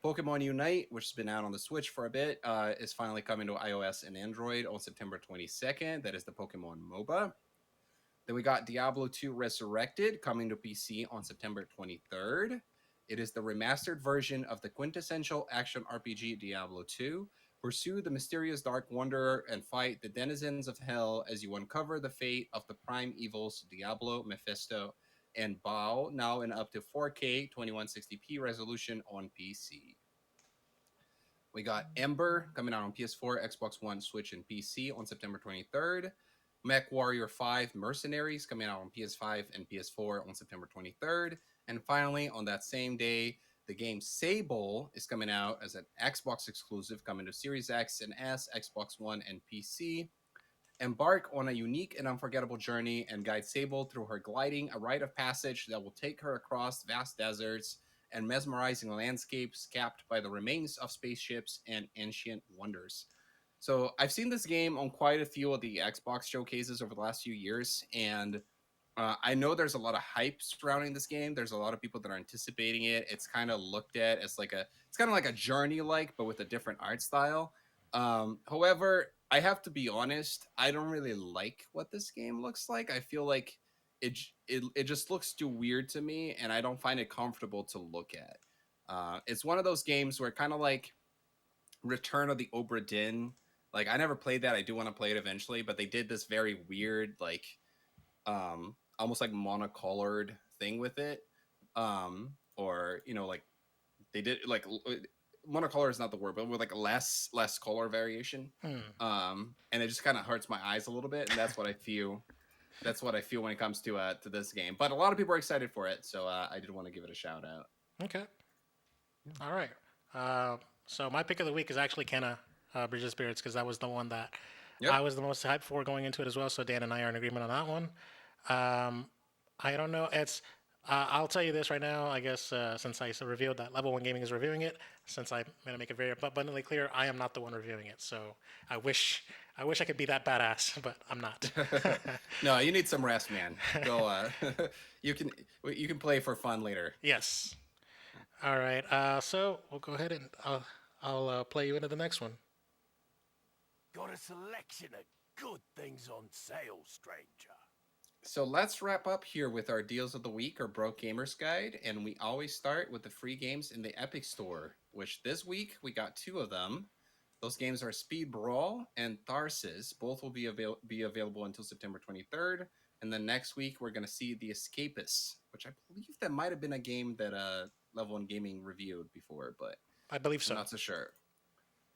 Pokemon Unite, which has been out on the Switch for a bit, is finally coming to iOS and Android on September 22nd. That is the Pokemon MOBA. Then we got Diablo 2 Resurrected coming to PC on September 23rd. It is the remastered version of the quintessential action RPG Diablo 2. Pursue the mysterious Dark Wanderer and fight the denizens of hell as you uncover the fate of the prime evils Diablo, Mephisto, and Bao, now in up to 4K 2160p resolution on PC. We got Ember coming out on PS4, Xbox One, Switch, and PC on September 23rd. Mech Warrior 5 Mercenaries coming out on PS5 and PS4 on September 23rd. And finally, on that same day, the game Sable is coming out as an Xbox exclusive coming to Series X and S, Xbox One, and PC. Embark on a unique and unforgettable journey and guide Sable through her gliding, a rite of passage that will take her across vast deserts and mesmerizing landscapes capped by the remains of spaceships and ancient wonders. So I've seen this game on quite a few of the Xbox showcases over the last few years, and I know there's a lot of hype surrounding this game. There's a lot of people that are anticipating it. It's kind of looked at as it's kind of like a journey, but with a different art style. However, I have to be honest. I don't really like what this game looks like. I feel like it just looks too weird to me, and I don't find it comfortable to look at. It's one of those games where kind of like Return of the Obra Dinn. Like I never played that. I do want to play it eventually, but they did this very weird almost like monocolored thing with it, or like they did monocolor is not the word, but with like less color variation, Hmm. and it just kind of hurts my eyes a little bit, and that's what I feel when it comes to this game. But a lot of people are excited for it, so I did want to give it a shout out. Okay. All right. Uh, so my pick of the week is actually Kenna Bridge of Spirits because that was the one that Yep. I was the most hyped for going into it as well. So Dan and I are in agreement on that one. Um, I don't know. It's I'll tell you this right now. I guess since I revealed that Level One Gaming is reviewing it, since I'm gonna make it very abundantly clear, I am not the one reviewing it. So I wish I could be that badass, but I'm not. No, you need some rest, man. Go. You can play for fun later. Yes. All right. So we'll go ahead and I'll play you into the next one. Got a selection of good things on sale, stranger. So let's wrap up here with our deals of the week, or Broke Gamers Guide, and we always start with the free games in the Epic Store, which this week we got two of them. Those games are Speed Brawl and Tharsis. Both will be available until September 23rd. And then next week we're going to see The Escapists, which I believe that might have been a game that Level 1 Gaming reviewed before, but I believe I'm so. not so sure.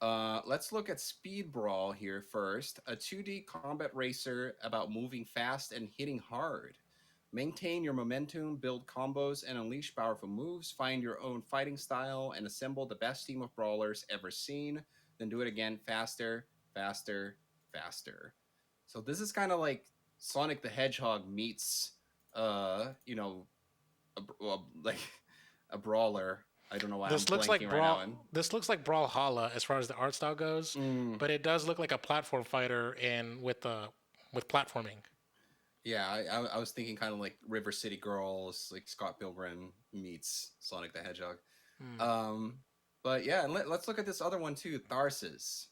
Let's look at Speed Brawl here first. A 2D combat racer about moving fast and hitting hard. Maintain your momentum, build combos, and unleash powerful moves. Find your own fighting style and assemble the best team of brawlers ever seen. Then do it again faster, faster, faster. So this is kind of like Sonic the Hedgehog meets, like a brawler. I don't know why I'm blanking right now. And This looks like Brawlhalla as far as the art style goes, mm, but it does look like a platform fighter and with platforming. Yeah, I was thinking kind of like River City Girls, like Scott Pilgrim meets Sonic the Hedgehog. Hmm. Um, but yeah, and let's look at this other one too, Tharsis.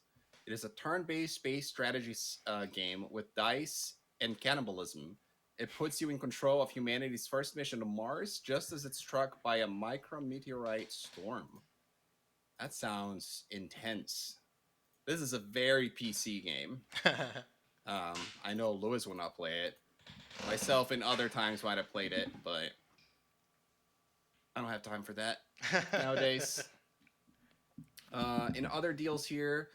It is a turn-based space strategy game with dice and cannibalism. It puts you in control of humanity's first mission to Mars, just as it's struck by a micrometeorite storm. That sounds intense. This is a very PC game. I know Lewis will not play it. Myself and other times might have played it, but I don't have time for that nowadays. In other deals here,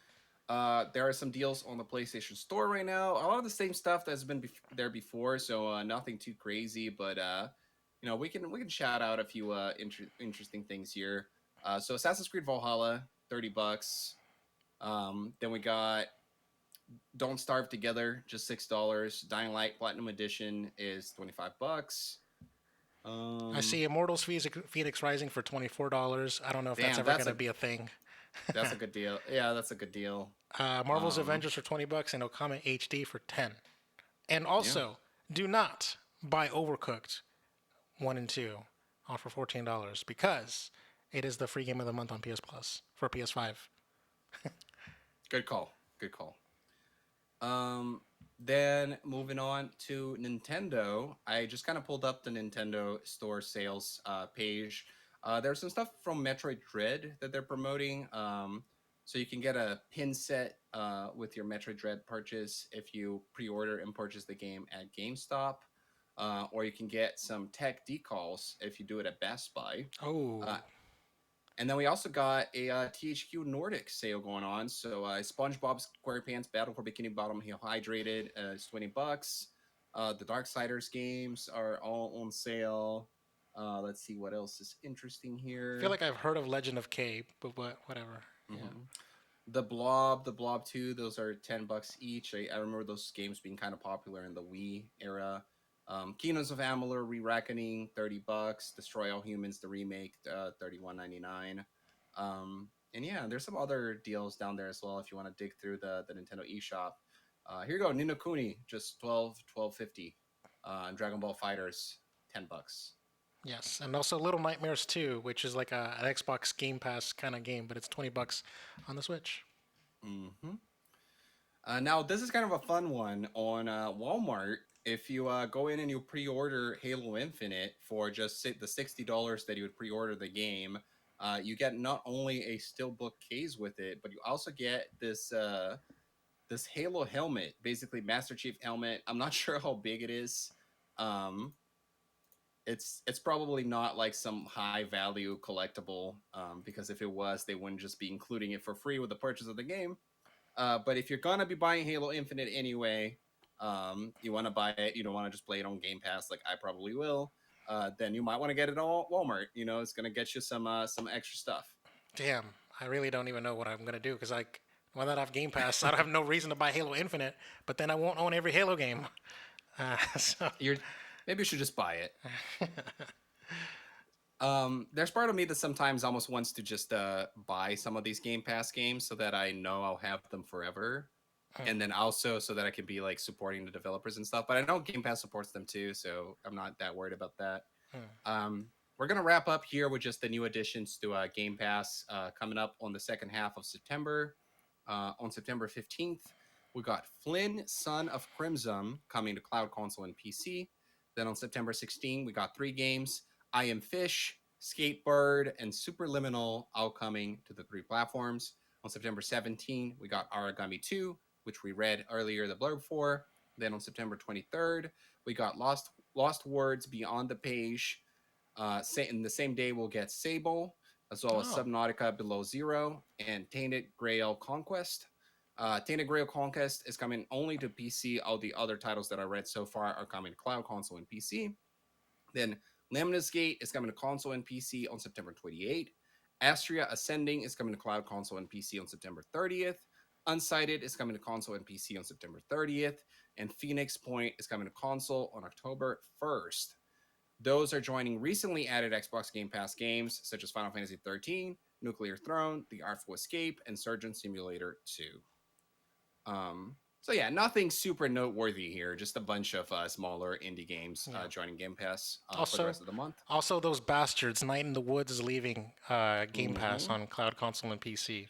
there are some deals on the PlayStation Store right now. A lot of the same stuff that's been there before, so nothing too crazy. But we can shout out a few interesting things here. So Assassin's Creed Valhalla, $30. Then we got Don't Starve Together, just $6. Dying Light Platinum Edition is $25. I see Immortals Phoenix Rising for $24. I don't know if that's Damn, ever going to be a thing. that's a good deal. Yeah, that's a good deal. Marvel's Um, Avengers for $20 and Okami HD for 10. And yeah. also, do not buy Overcooked 1 and 2 on for $14 because it is the free game of the month on PS Plus for PS5. Good call. Good call. Um, then moving on to Nintendo, I just kind of pulled up the Nintendo Store sales page. There's some stuff from Metroid Dread that they're promoting. So you can get a pin set with your Metroid Dread purchase if you pre-order and purchase the game at GameStop. Or you can get some tech decals if you do it at Best Buy. Oh, Uh, and then we also got a THQ Nordic sale going on. So SpongeBob SquarePants Battle for Bikini Bottom Hydrated is $20. The Darksiders games are all on sale. Let's see what else is interesting I feel here. like I've heard of Legend of K, but whatever. Yeah. Mhm. The Blob 2, those are $10 each. I remember those games being kind of popular in the Wii era. Kingdoms of Amalur Re-Reckoning, $30. Destroy All Humans, the remake, $31.99. And yeah, there's some other deals down there as well if you want to dig through the Nintendo eShop. Here you go, Ni no Kuni, just 12.50. And Dragon Ball Fighters, $10. Yes, and also Little Nightmares 2, which is like an Xbox Game Pass kind of game, but it's $20 on the Switch. Mm-hmm. Now, this is kind of a fun one on Walmart. If you go in and you pre-order Halo Infinite for just the $60 that you would pre-order the game, you get not only a steelbook case with it, but you also get this Halo helmet, basically Master Chief helmet. I'm not sure how big it is. Um, it's probably not like some high value collectible because if it was, they wouldn't just be including it for free with the purchase of the game. But if you're gonna be buying Halo Infinite anyway, you want to buy it. You don't want to just play it on Game Pass like I probably will. Then you might want to get it on Walmart. It's gonna get you some extra stuff. Damn, I really don't even know what I'm gonna do because like when that I have Game Pass, I don't have no reason to buy Halo Infinite, but then I won't own every Halo game. So You're maybe you should just buy it. There's part of me that sometimes almost wants to just buy some of these Game Pass games so that I know I'll have them forever, and then also so that I can be like supporting the developers and stuff. But I know Game Pass supports them too, so I'm not that worried about that. We're gonna wrap up here with just the new additions to Game Pass coming up on the second half of September. On September 15th, we got Flynn, Son of Crimson, coming to Cloud Console and PC. Then on September 16th, we got 3 games: I Am Fish, Skatebird, and Superliminal, all coming to the 3 platforms. On September 17th, we got Origami 2, which we read earlier the blurb for. Then on September 23rd, we got Lost Words Beyond the Page. In the same day, we'll get Sable, as well as oh, Subnautica Below Zero and Tainted Grail Conquest. Tainted Grail Conquest is coming only to PC. All the other titles that I read so far are coming to Cloud Console and PC. Then Lemnis Gate is coming to console and PC on September 28th. Astria Ascending is coming to Cloud Console and PC on September 30th. Unsighted is coming to console and PC on September 30th. And Phoenix Point is coming to console on October 1st. Those are joining recently added Xbox Game Pass games such as Final Fantasy XIII, Nuclear Throne, The Artful Escape, and Surgeon Simulator 2. So yeah, nothing super noteworthy here. Just a bunch of smaller indie games yeah. joining Game Pass for the Also, rest of the month. also those bastards, Night in the Woods is leaving Game Pass Hmm. on Cloud Console and PC.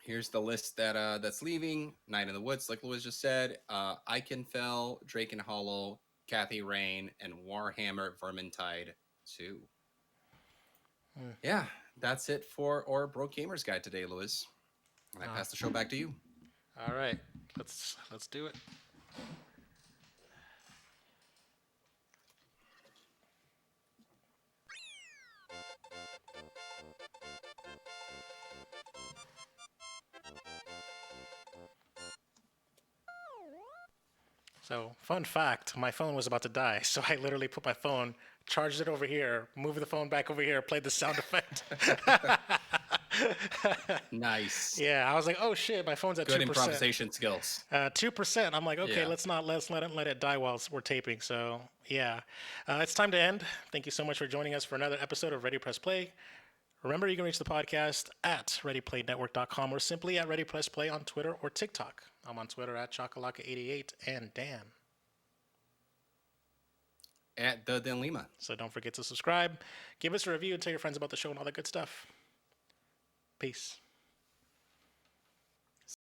Here's the list that's leaving: Night in the Woods, like Louis just said, Iconfell, Drake and Hollow, Kathy Rain, and Warhammer Vermintide 2. Yeah, that's it for our Broke Gamers Guide today, Louis. And I Uh, pass the show back to you. All right, let's do it. So, fun fact, my phone was about to die, so I literally put my phone, charged it over here, moved the phone back over here, played the sound effect. Nice. Yeah, I was like, oh shit, my phone's at Good 2%. improvisation skills. 2%. I'm like, okay, Yeah. let's let it die while we're taping. So yeah, it's time to end. Thank you so much for joining us for another episode of Ready Press Play. Remember, you can reach the podcast at ReadyPlayNetwork.com or simply at Ready Press Play on Twitter or TikTok. I'm on Twitter at Chakalaka88 and Dan. At the Den Lima. So don't forget to subscribe, give us a review, and tell your friends about the show and all that good stuff. Peace.